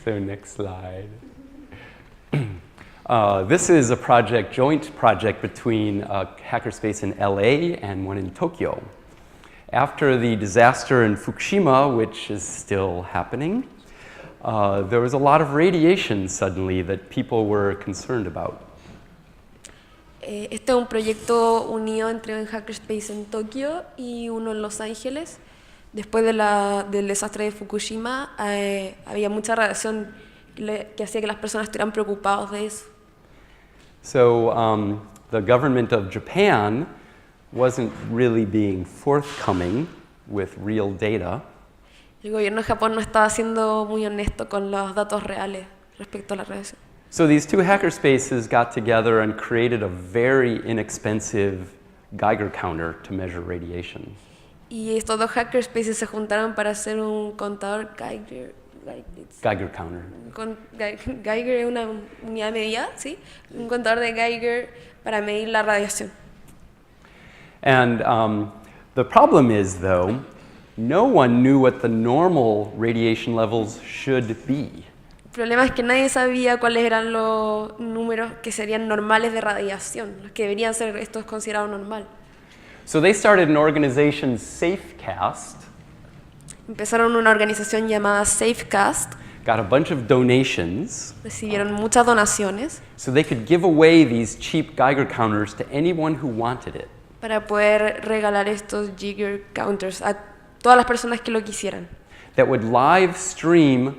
So next slide. This is a project, joint project between a hackerspace in LA and one in Tokyo. After the disaster in Fukushima, which is still happening, there was a lot of radiation suddenly that people were concerned about. Este es un proyecto unido entre un hackerspace en Tokio y uno en Los Ángeles. Después del desastre de Fukushima, había mucha radiación que hacía que las personas estuvieran preocupadas de eso. So the government of Japan wasn't really being forthcoming with real data. El gobierno de Japón no estaba siendo muy honesto con los datos reales respecto a la radiación. So these two hackerspaces got together and created a very inexpensive Geiger counter to measure radiation. Y estos dos hackerspaces se juntaron para hacer un contador Geiger. Geiger counter. Geiger es una unidad de medida, ¿sí? Un contador de Geiger para medir la radiación. And the problem is, though, no one knew what the normal radiation levels should be. El problema es que nadie sabía cuáles eran los números que serían normales de radiación, los que deberían ser estos considerados normal. So they started an organization, Safecast, Empezaron una organización llamada Safecast, got a bunch of donations, recibieron muchas donaciones so they could give away these cheap Geiger counters to anyone who wanted it. para poder regalar estos Geiger counters a todas las personas que lo quisieran, That would live stream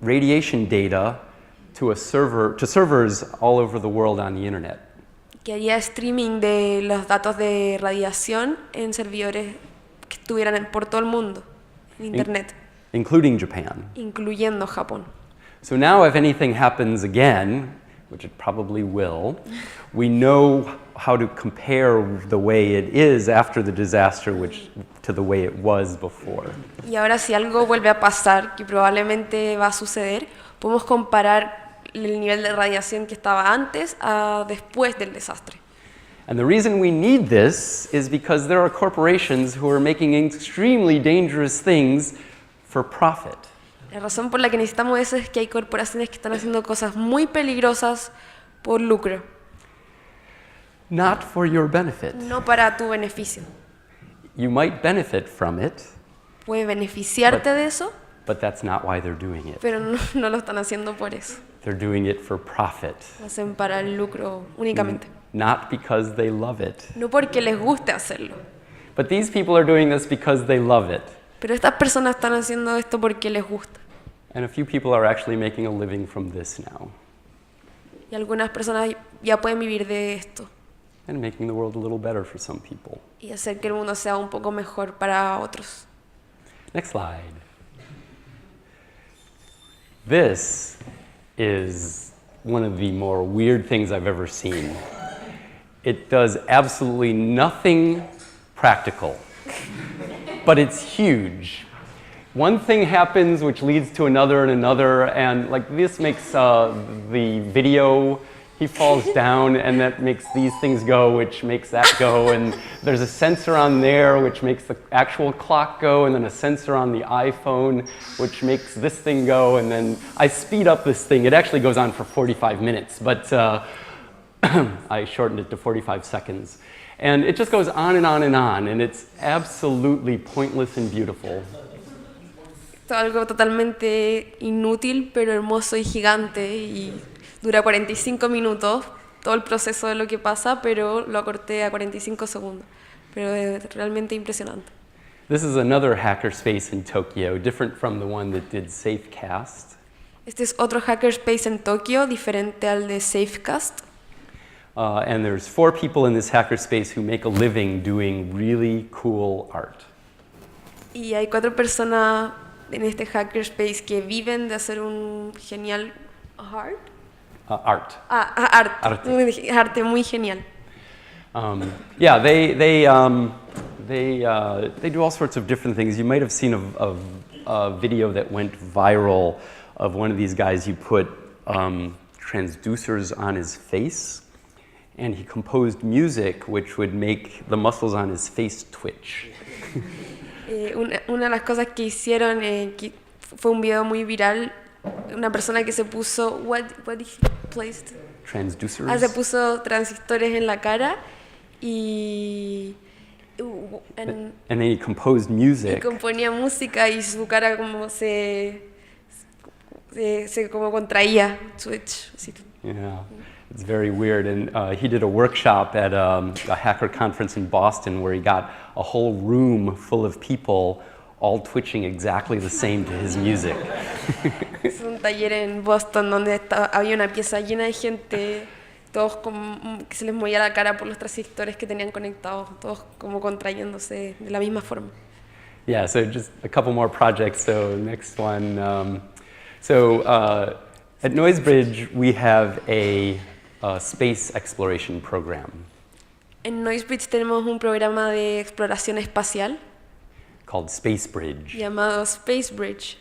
radiation data to servers all over the world on the internet. que haría streaming de los datos de radiación en servidores que estuvieran por todo el mundo, en internet, Including Japan. incluyendo Japón. So now if anything happens again, which it probably will, we know how to compare the way it is after the disaster to the way it was before. Y ahora si algo vuelve a pasar, que probablemente va a suceder, podemos comparar el nivel de radiación que estaba antes a después del desastre. And the reason we need this is because there are corporations who are making extremely dangerous things for profit. La razón por la que necesitamos eso es que hay corporaciones que están haciendo cosas muy peligrosas por lucro, Not for your benefit. no para tu beneficio. You might benefit from it, Puedes beneficiarte de eso, but that's not why they're doing it. pero no lo están haciendo por eso. They're doing it for profit, Lo hacen para el lucro únicamente. not because they love it. No porque les guste hacerlo. But these people are doing this because they love it. Pero estas personas están haciendo esto porque les gusta. And a few people are actually making a living from this now Y algunas personas ya pueden vivir de esto and making the world a little better for some people. y hacer que el mundo sea un poco mejor para otros. Next slide. This is one of the more weird things I've ever seen. It does absolutely nothing practical, but it's huge. One thing happens which leads to another and another, and like this makes the video, he falls down, and that makes these things go, which makes that go, and there's a sensor on there which makes the actual clock go, and then a sensor on the iPhone which makes this thing go, and then I speed up this thing. It actually goes on for 45 minutes, but I shortened it to 45 seconds. And it just goes on and on and on, and it's absolutely pointless and beautiful. Esto es algo totalmente inútil, pero hermoso y gigante, y dura 45 minutos, todo el proceso de lo que pasa, pero lo acorté a 45 segundos. Pero es realmente impresionante. This is another hackerspace in Tokyo, different from the one that did Safecast. Este es otro hackerspace en Tokio, diferente al de Safecast. And there's 4 people in this hackerspace who make a living doing really cool art. Y hay 4 personas en este hackerspace que viven de hacer un genial art. Arte. Arte muy genial. Yeah, they do all sorts of different things. You might have seen a video that went viral of one of these guys. He put transducers on his face, and he composed music which would make the muscles on his face twitch. Una de las cosas que hicieron que fue un video muy viral, una persona que se puso what he placed? Transducers. Se puso transistores en la cara y And then he composed music. Y componía música y su cara como se como contraía, switch. Así. Yeah, it's very weird. And he did a workshop at a hacker conference in Boston where he got a whole room full of people all twitching exactly the same to his music. Es un taller en Boston donde había una pieza llena de gente, todos como que se les movía la cara por los transistores que tenían conectados, todos como contrayéndose de la misma forma. Yeah, so just a couple more projects. So next one. At Noisebridge, we have a space exploration program. En Noisebridge tenemos un programa de exploración espacial called Spacebridge. llamado Spacebridge.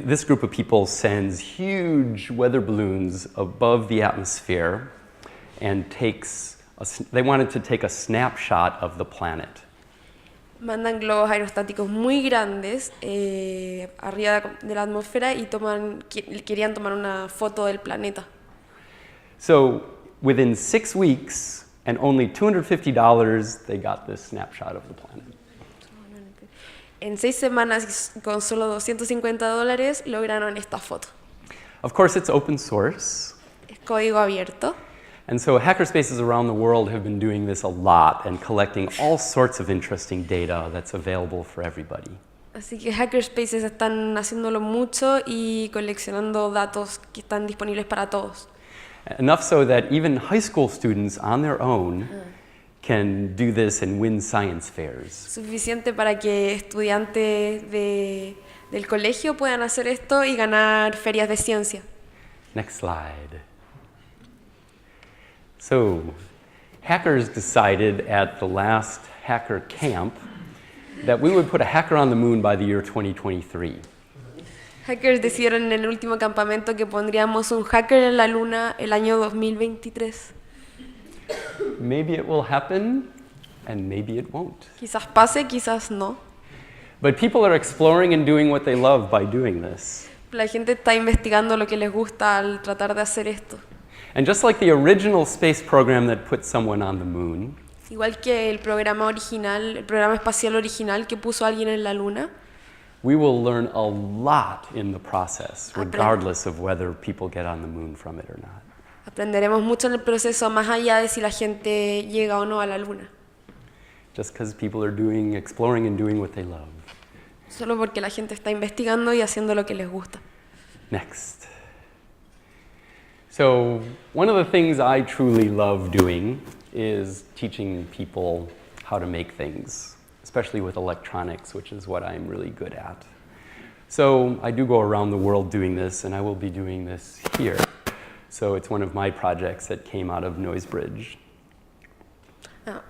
This group of people sends huge weather balloons above the atmosphere and they wanted to take a snapshot of the planet. Mandan globos aerostáticos muy grandes arriba de la atmósfera y querían tomar una foto del planeta. So within 6 weeks and only $250, they got this snapshot of the planet. En 6 semanas y con solo $250 lograron esta foto. Of course, it's open source. Es código abierto. And so hackerspaces around the world have been doing this a lot and collecting all sorts of interesting data that's available for everybody. Así que hackerspaces están haciéndolo mucho y coleccionando datos que están disponibles para todos. Enough so that even high school students on their own can do this and win science fairs. Suficiente para que estudiantes del colegio puedan hacer esto y ganar ferias de ciencia. Next slide. So, hackers decided at the last hacker camp that we would put a hacker on the moon by the year 2023. Hackers decidieron en el último campamento que pondríamos un hacker en la luna el año 2023. Maybe it will happen, and maybe it won't. Quizás pase, quizás no. But people are exploring and doing what they love by doing this. La gente está investigando lo que les gusta al tratar de hacer esto. And just like the original space program that put someone on the moon, Igual que el programa original, el programa espacial original que puso a alguien en la luna, we will learn a lot in the process, regardless of whether people get on the moon from it or not. aprenderemos mucho en el proceso más allá de si la gente llega o no a la luna. Just because people are exploring and doing what they love. Solo porque la gente está investigando y haciendo lo que les gusta. Next. So, one of the things I truly love doing is teaching people how to make things, especially with electronics, which is what I'm really good at. So, I do go around the world doing this, and I will be doing this here. So, it's one of my projects that came out of Noisebridge.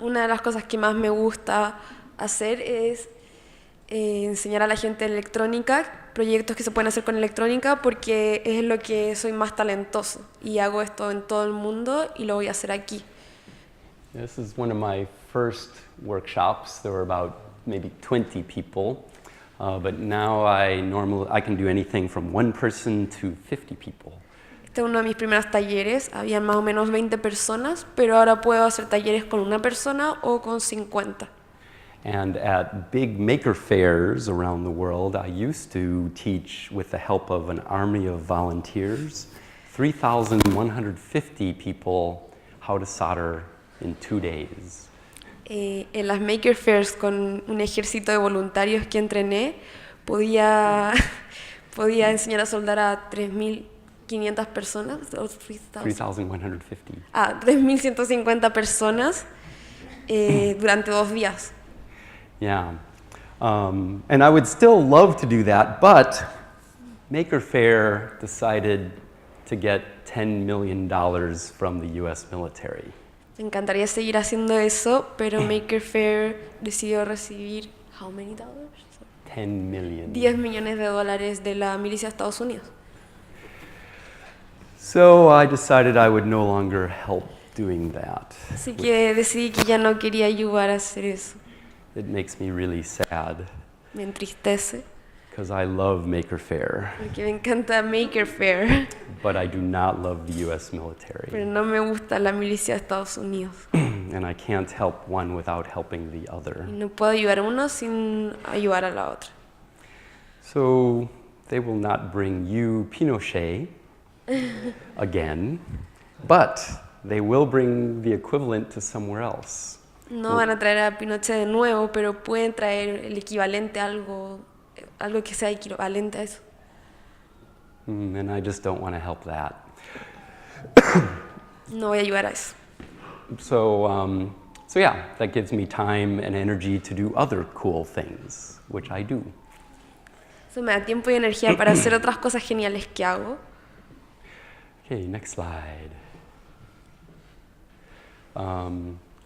Una de las cosas que más me gusta hacer es enseñar a la gente electrónica, proyectos que se pueden hacer con electrónica, porque es lo que soy más talentoso y hago esto en todo el mundo y lo voy a hacer aquí. This is one of my first workshops. There were about maybe 20 people, but now I can do anything from one person to 50 people. Este es uno de mis primeros talleres, había más o menos 20 personas, pero ahora puedo hacer talleres con una persona o con 50. And at big maker fairs around the world, I used to teach with the help of an army of volunteers, 3,150 people how to solder in 2 days. En las maker fairs con un ejército de voluntarios que entrené, podía enseñar a soldar a 3.500 personas, o 3,150. 3.150 personas durante 2 días. Yeah. And I would still love to do that, but Maker Faire decided to get $10 million from the US military. Me encantaría seguir haciendo eso, pero Maker Faire decidió recibir how many dollars? 10 million. 10 millones de dólares de la milicia de Estados Unidos. So I decided I would no longer help doing that. Así que decidí que ya no quería ayudar a hacer eso. It makes me really sad Me entristece, because I love Maker Faire, porque me encanta Maker Faire, but I do not love the US military. pero no me gusta la milicia de Estados Unidos. And I can't help one without helping the other. Y no puedo ayudar a uno sin ayudar a la otra. So they will not bring you Pinochet again, but they will bring the equivalent to somewhere else. No van a traer a Pinochet de nuevo, pero pueden traer el equivalente a algo que sea equivalente a eso. And I just don't want to help that. No voy a ayudar a eso. So yeah, that gives me time and energy to do other cool things, which I do. Eso me da tiempo y energía para hacer otras cosas geniales que hago. Okay, next slide.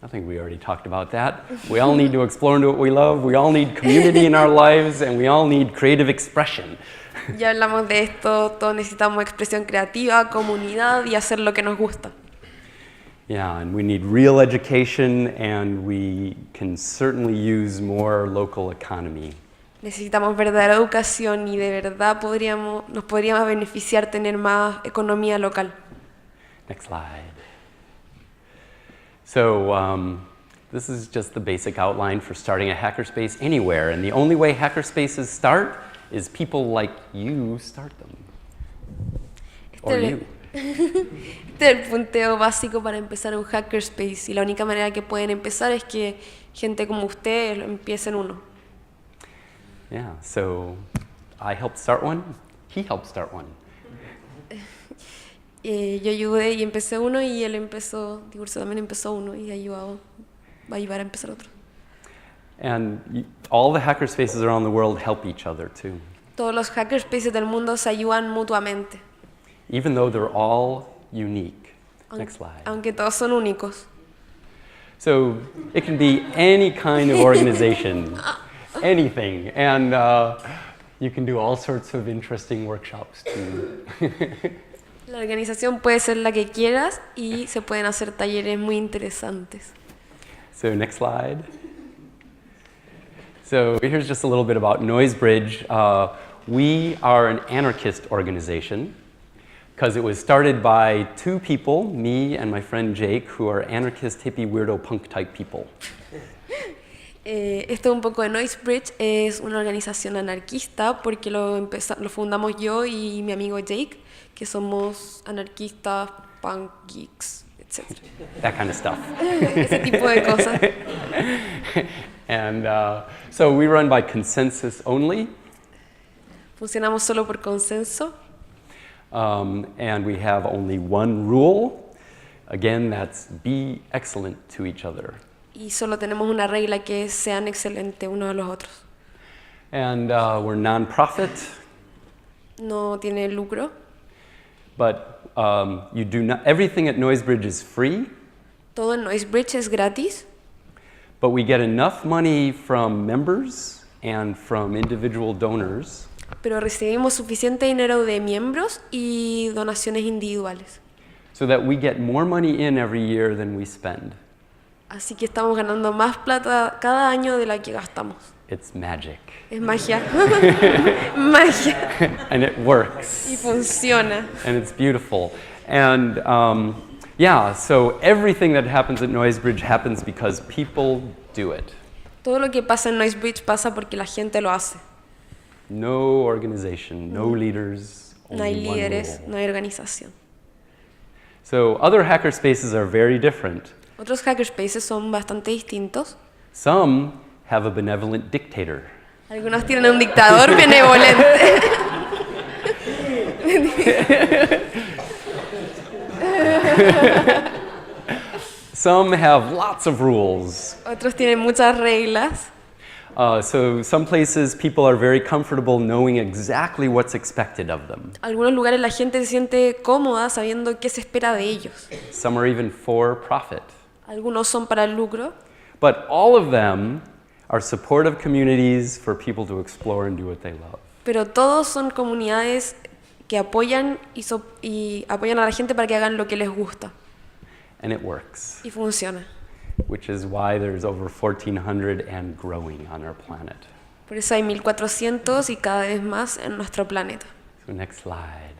I think we already talked about that. We all need to explore into what we love. We all need community in our lives, and we all need creative expression. Ya hablamos de esto, todos necesitamos expresión creativa, comunidad y hacer lo que nos gusta. Yeah, and we need real education, and we can certainly use more local economy. Necesitamos verdadera educación y de verdad nos podríamos beneficiar tener más economía local. Next slide. So this is just the basic outline for starting a hackerspace anywhere, and the only way hackerspaces start is people like you start them. Or you. Este es el punteo básico para empezar un hackerspace y la única manera que pueden empezar es que gente como ustedes lo empiecen uno. Yeah, so I helped start one, he helped start one. Yo ayudé y empecé uno y él empezó, Tiburcio también empezó uno y va a ayudar a empezar otro. And all the hackerspaces around the world help each other too. Todos los hackerspaces del mundo se ayudan mutuamente. even though they're all unique. Next slide. Aunque todos son únicos. So it can be any kind of organization, anything, and you can do all sorts of interesting workshops too. La organización puede ser la que quieras y se pueden hacer talleres muy interesantes. So next slide. So here's just a little bit about NoiseBridge. We are an anarchist organization because it was started by two people, me and my friend Jake, who are anarchist, hippie, weirdo, punk type people. Esto un poco de NoiseBridge es una organización anarquista porque lo fundamos yo y mi amigo Jake, que somos anarquistas, punk, geeks, etc. That kind of stuff. Ese tipo de cosas. And so we run by consensus only. Funcionamos solo por consenso. And we have only one rule. Again, that's be excellent to each other. Y solo tenemos una regla que es sean excelentes unos a los otros. And we're non-profit. No tiene lucro. But you do not, everything at NoiseBridge is free. Todo en NoiseBridge es gratis. But we get enough money from members and from individual donors. Pero recibimos suficiente dinero de miembros y donaciones individuales. So that we get more money in every year than we spend. Así que estamos ganando más plata cada año de la que gastamos. It's magic. Es magia. Magia. And it works. Y funciona. And it's beautiful. And yeah, so everything that happens at NoiseBridge happens because people do it. Todo lo que pasa en NoiseBridge pasa porque la gente lo hace. No organization, no leaders, No hay only one líderes, rule. no hay organización. So other hackerspaces are very different. Otros hackerspaces son bastante distintos. Some have a benevolent dictator. Algunos tienen un dictador benevolente. Some have lots of rules. Otros tienen muchas reglas. So some places people are very comfortable knowing exactly what's expected of them. Algunos lugares la gente se siente cómoda sabiendo qué se espera de ellos. Some are even for profit. Algunos son para el lucro. But all of them are supportive communities for people to explore and do what they love. Pero todos son comunidades que apoyan y apoyan a la gente para que hagan lo que les gusta. And it works, Y funciona. which is why there's over 1,400 and growing on our planet. Por eso hay 1400 y cada vez más en nuestro planeta. So next slide.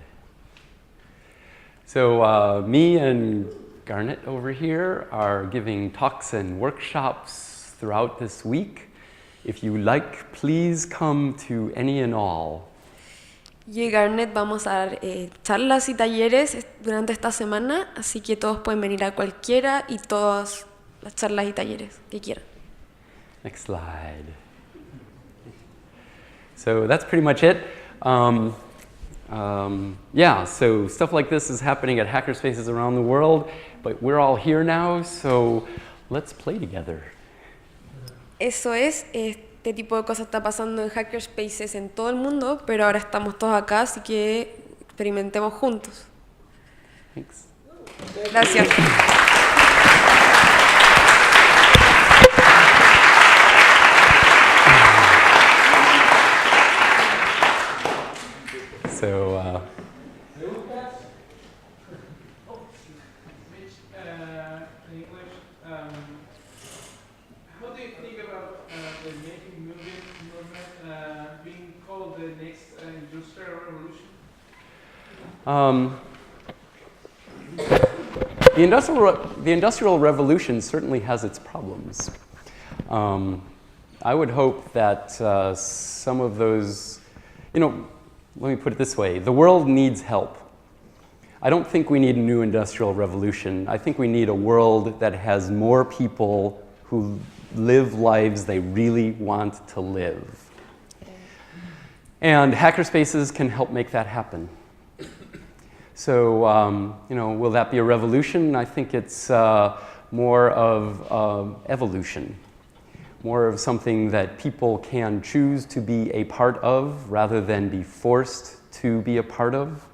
So me and Garnet over here are giving talks and workshops throughout this week. If you like, please come to any and all. Yo y Garnet vamos a dar charlas y talleres durante esta semana, así que todos pueden venir a cualquiera y todas las charlas y talleres que quieran. Next slide. So that's pretty much it. Yeah, so stuff like this is happening at hackerspaces around the world, but we're all here now, so let's play together. Eso es, este tipo de cosas está pasando en hackerspaces en todo el mundo, pero ahora estamos todos acá, así que experimentemos juntos. Thanks. Gracias. So, Mitch, in English, how do you think about the making movement being called the next industrial revolution? the industrial revolution certainly has its problems. I would hope that some of those, let me put it this way, the world needs help. I don't think we need a new industrial revolution. I think we need a world that has more people who live lives they really want to live. And hackerspaces can help make that happen. So, will that be a revolution? I think it's more of evolution, more of something that people can choose to be a part of rather than be forced to be a part of.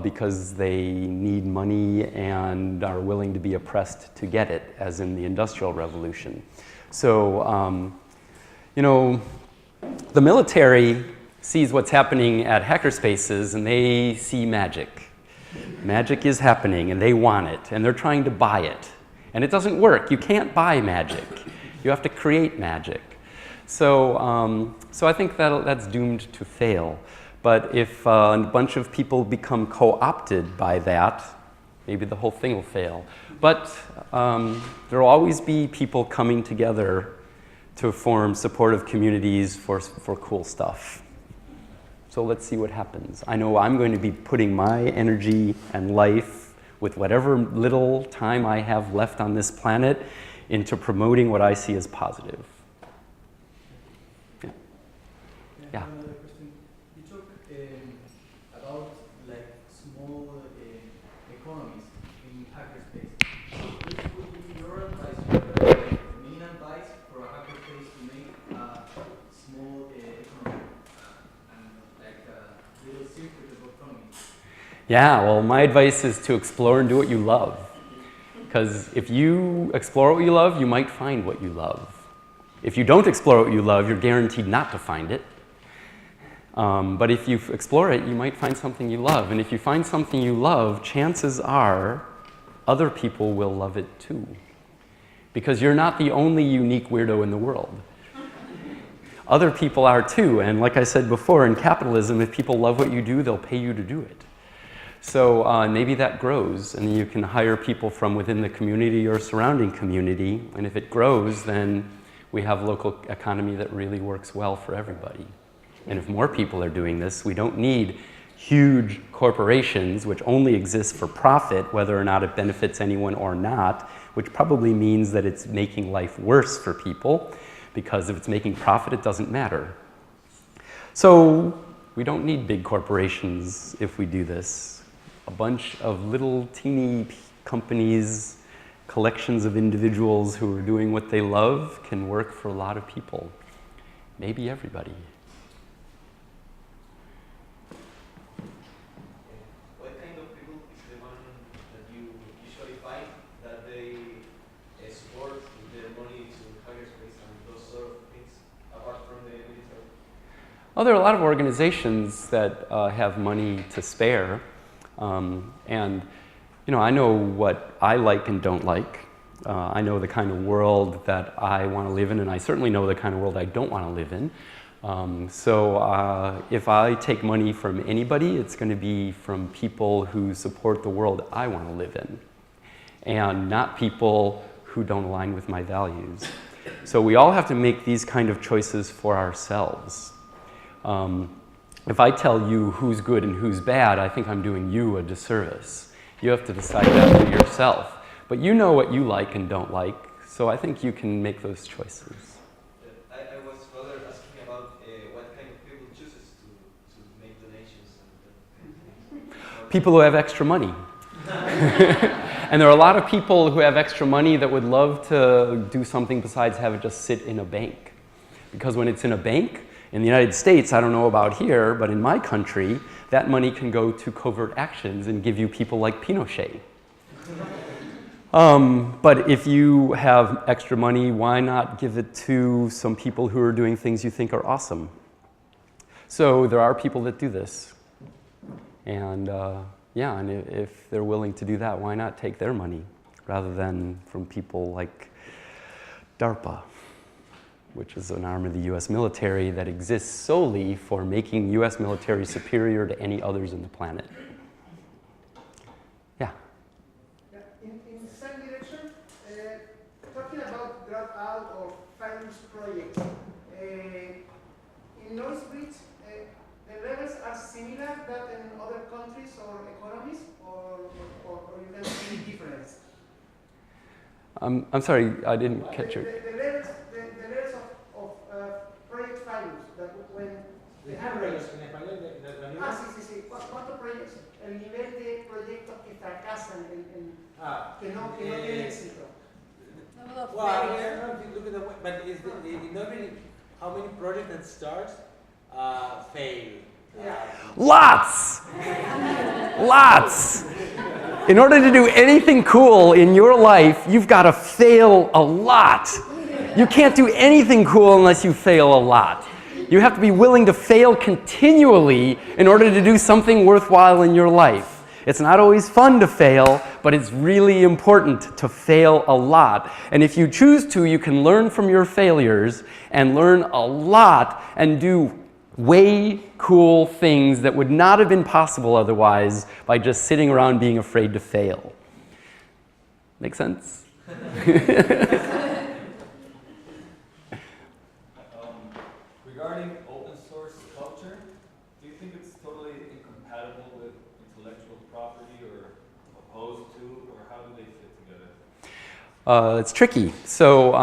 because they need money and are willing to be oppressed to get it, as in the Industrial Revolution. So, you know, the military sees what's happening at hackerspaces and they see magic. Magic is happening and they want it and they're trying to buy it. And it doesn't work. You can't buy magic. You have to create magic. So, so I think that's doomed to fail. But if a bunch of people become co-opted by that, maybe the whole thing will fail. But there will always be people coming together to form supportive communities for cool stuff. So let's see what happens. I know I'm going to be putting my energy and life with whatever little time I have left on this planet into promoting what I see as positive. Yeah. Yeah. Another question. You talk about like small economies in hackerspace. So which would be your advice, main advice for a hackerspace to make a small economy and like a little circuit of economy? Yeah, well, my advice is to explore and do what you love. Because if you explore what you love, you might find what you love. If you don't explore what you love, you're guaranteed not to find it. But if you explore it, you might find something you love. And if you find something you love, chances are other people will love it too. Because you're not the only unique weirdo in the world. Other people are too. And like I said before, in capitalism, if people love what you do, they'll pay you to do it. So maybe that grows, and you can hire people from within the community or surrounding community. And if it grows, then we have a local economy that really works well for everybody. And if more people are doing this, we don't need huge corporations which only exist for profit, whether or not it benefits anyone or not, which probably means that it's making life worse for people, because if it's making profit, it doesn't matter. So we don't need big corporations if we do this. A bunch of little teeny companies, collections of individuals who are doing what they love can work for a lot of people. Maybe everybody. What kind of people is the one that you usually find that they support with their money to hackerspace and those sort of things, apart from the military? Well, there are a lot of organizations that have money to spare. And, you know, I know what I like and don't like. I know the kind of world that I want to live in, and I certainly know the kind of world I don't want to live in. So if I take money from anybody, it's going to be from people who support the world I want to live in, and not people who don't align with my values. So we all have to make these kind of choices for ourselves. If I tell you who's good and who's bad, I think I'm doing you a disservice. You have to decide that for yourself. But you know what you like and don't like, so I think you can make those choices. I was rather asking about what kind of people chooses to make donations and People who have extra money. And there are a lot of people who have extra money that would love to do something besides have it just sit in a bank. Because when it's in a bank, in the United States, I don't know about here, but in my country, that money can go to covert actions and give you people like Pinochet. But if you have extra money, why not give it to some people who are doing things you think are awesome? So there are people that do this. And yeah, and if they're willing to do that, why not take their money rather than from people like DARPA, which is an arm of the US military that exists solely for making US military superior to any others in the planet. Yeah? In the same direction, talking about dropout or failures projects, in Northbridge, the levels are similar that in other countries or economies, or you can see difference? I'm sorry, I didn't catch your... The levels of project failures, that when the average... sí. ¿Cuántos proyectos? El nivel de proyectos que fracasan, que no tienen éxito. Well, I mean, look at the way, but is in Norway, how many projects that start fail? Lots! Lots! In order to do anything cool in your life, you've got to fail a lot. You can't do anything cool unless you fail a lot. You have to be willing to fail continually in order to do something worthwhile in your life. It's not always fun to fail, but it's really important to fail a lot. And if you choose to, you can learn from your failures and learn a lot and do way cool things that would not have been possible otherwise by just sitting around being afraid to fail. Make sense? Regarding open source culture, do you think it's totally incompatible with intellectual property or opposed to, or how do they fit together? It's tricky. So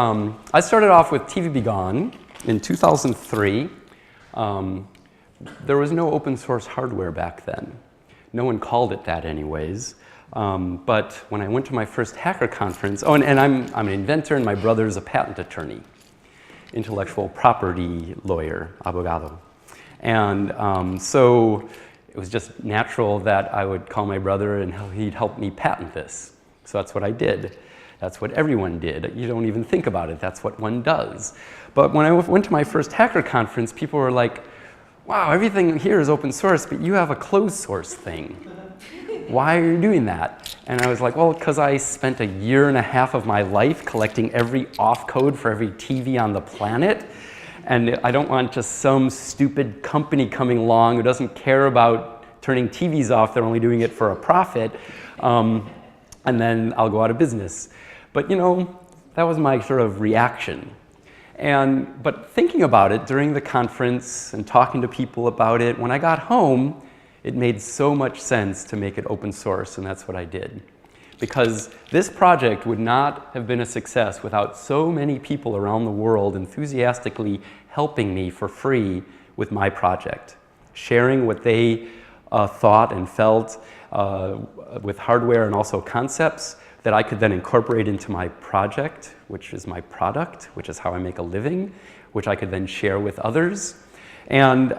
I started off with TV Be Gone in 2003. There was no open source hardware back then. No one called it that anyways. But when I went to my first hacker conference, and I'm an inventor and my brother's a patent attorney, intellectual property lawyer, abogado. And so it was just natural that I would call my brother and he'd help me patent this. So that's what I did. That's what everyone did. You don't even think about it. That's what one does. But when I went to my first hacker conference, people were like, wow, everything here is open source, but you have a closed source thing. Why are you doing that? And I was like, well, because I spent 1.5 years of my life collecting every off code for every TV on the planet. And I don't want just some stupid company coming along who doesn't care about turning TVs off. They're only doing it for a profit. And then I'll go out of business. But you know, that was my sort of reaction. But thinking about it during the conference and talking to people about it, when I got home, it made so much sense to make it open source, and that's what I did. Because this project would not have been a success without so many people around the world enthusiastically helping me for free with my project, sharing what they thought and felt with hardware and also concepts that I could then incorporate into my project, which is my product, which is how I make a living, which I could then share with others. And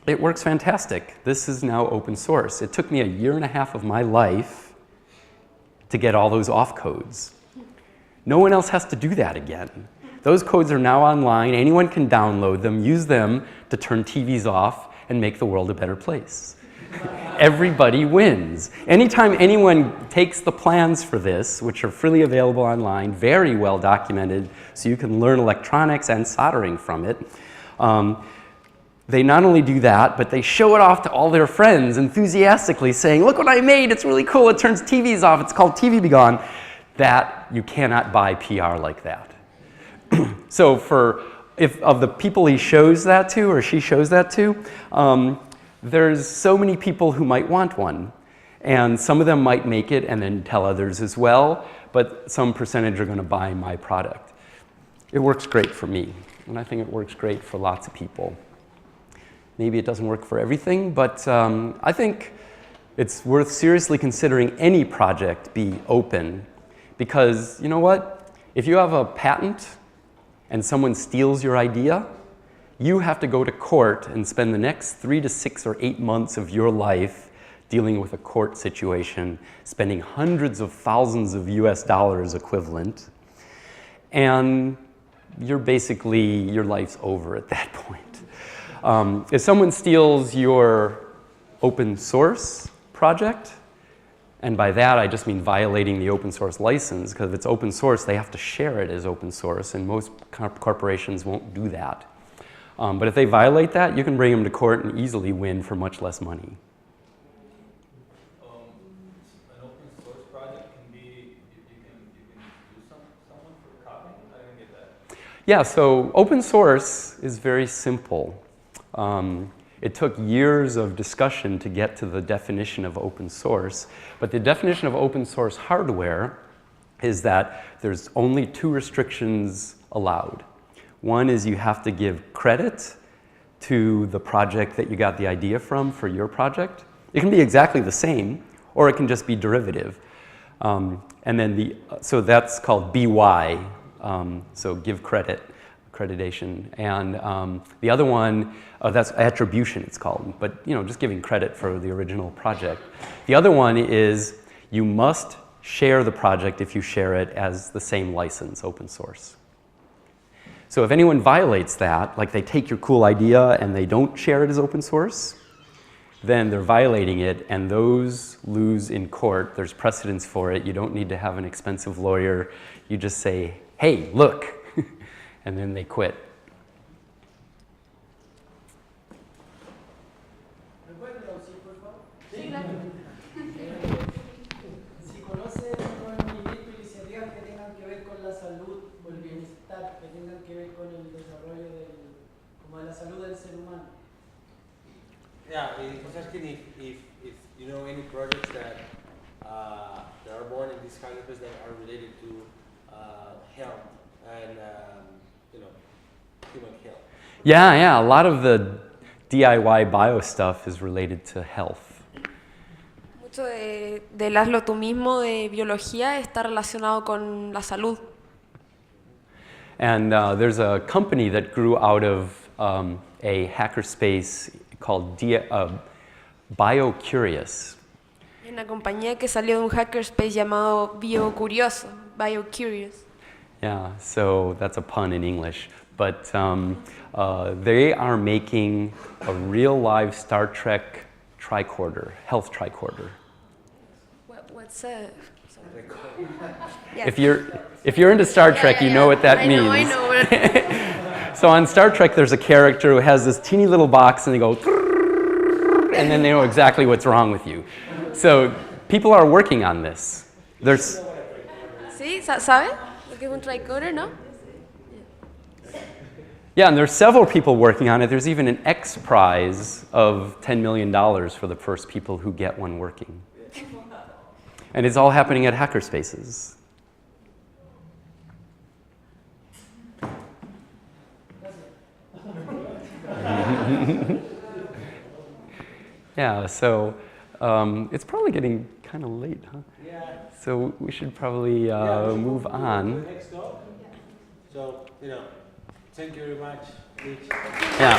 it works fantastic. This is now open source. It took me 1.5 years of my life to get all those off codes. No one else has to do that again. Those codes are now online. Anyone can download them, use them to turn TVs off and make the world a better place. Everybody wins. Anytime anyone takes the plans for this, which are freely available online, very well documented, so you can learn electronics and soldering from it, they not only do that, but they show it off to all their friends enthusiastically saying, look what I made, it's really cool, it turns TVs off, it's called TV Be Gone. That, you cannot buy PR like that. So if of the people he shows that to, or she shows that to, there's so many people who might want one. And some of them might make it and then tell others as well, but some percentage are going to buy my product. It works great for me, and I think it works great for lots of people. Maybe it doesn't work for everything, but I think it's worth seriously considering any project be open, because you know what? If you have a patent and someone steals your idea, you have to go to court and spend the next 3 to 6 or 8 months of your life dealing with a court situation, spending hundreds of thousands of US dollars equivalent, and your life's over at that point. If someone steals your open source project, and by that I just mean violating the open source license, because if it's open source, they have to share it as open source, and most corporations won't do that. But if they violate that, you can bring them to court and easily win for much less money. An open source project can be, you can do someone for copying? I didn't get that. Yeah, so open source is very simple. It took years of discussion to get to the definition of open source, but the definition of open source hardware is that there's only 2 restrictions allowed. One is you have to give credit to the project that you got the idea from for your project. It can be exactly the same, or it can just be derivative. And then so that's called BY, so give credit. accreditation. And the other one, that's attribution it's called, but you know, just giving credit for the original project. The other one is you must share the project if you share it as the same license, open source. So if anyone violates that, like they take your cool idea and they don't share it as open source, then they're violating it, and those lose in court. There's precedence for it. You don't need to have an expensive lawyer. You just say, hey, look, and then they quit. ¿Me puede traducir, por favor? Sí, claro. Si conoce otros movimientos e iniciativas que tengan que ver con la salud o el bienestar, que tengan que ver con el desarrollo como de la salud del ser humano. Yeah, I was asking if you know any projects that are born in this hackerspace that are related to health and you know, human health. Yeah, a lot of the DIY bio stuff is related to health. Mucho del hazlo tú mismo de biología está relacionado con la salud. And there's a company that grew out of a hackerspace called BioCurious. Hay una compañía que salió de un hackerspace llamado BioCurioso, BioCurious. Yeah, so that's a pun in English. But they are making a real live Star Trek tricorder, health tricorder. What's a... If you're into Star Trek, you know what that means. I know. So on Star Trek, there's a character who has this teeny little box, and they go, and then they know exactly what's wrong with you. So people are working on this. There's. ¿Sí? ¿Sabe? Lo que es un tricorder, ¿no? Yeah, and there's several people working on it. There's even an X prize of $10 million for the first people who get one working. And it's all happening at hackerspaces. Yeah, so it's probably getting kind of late, huh? Yeah. So we should probably move on. Next talk. So, you know, thank you very much, Mitch. Yeah.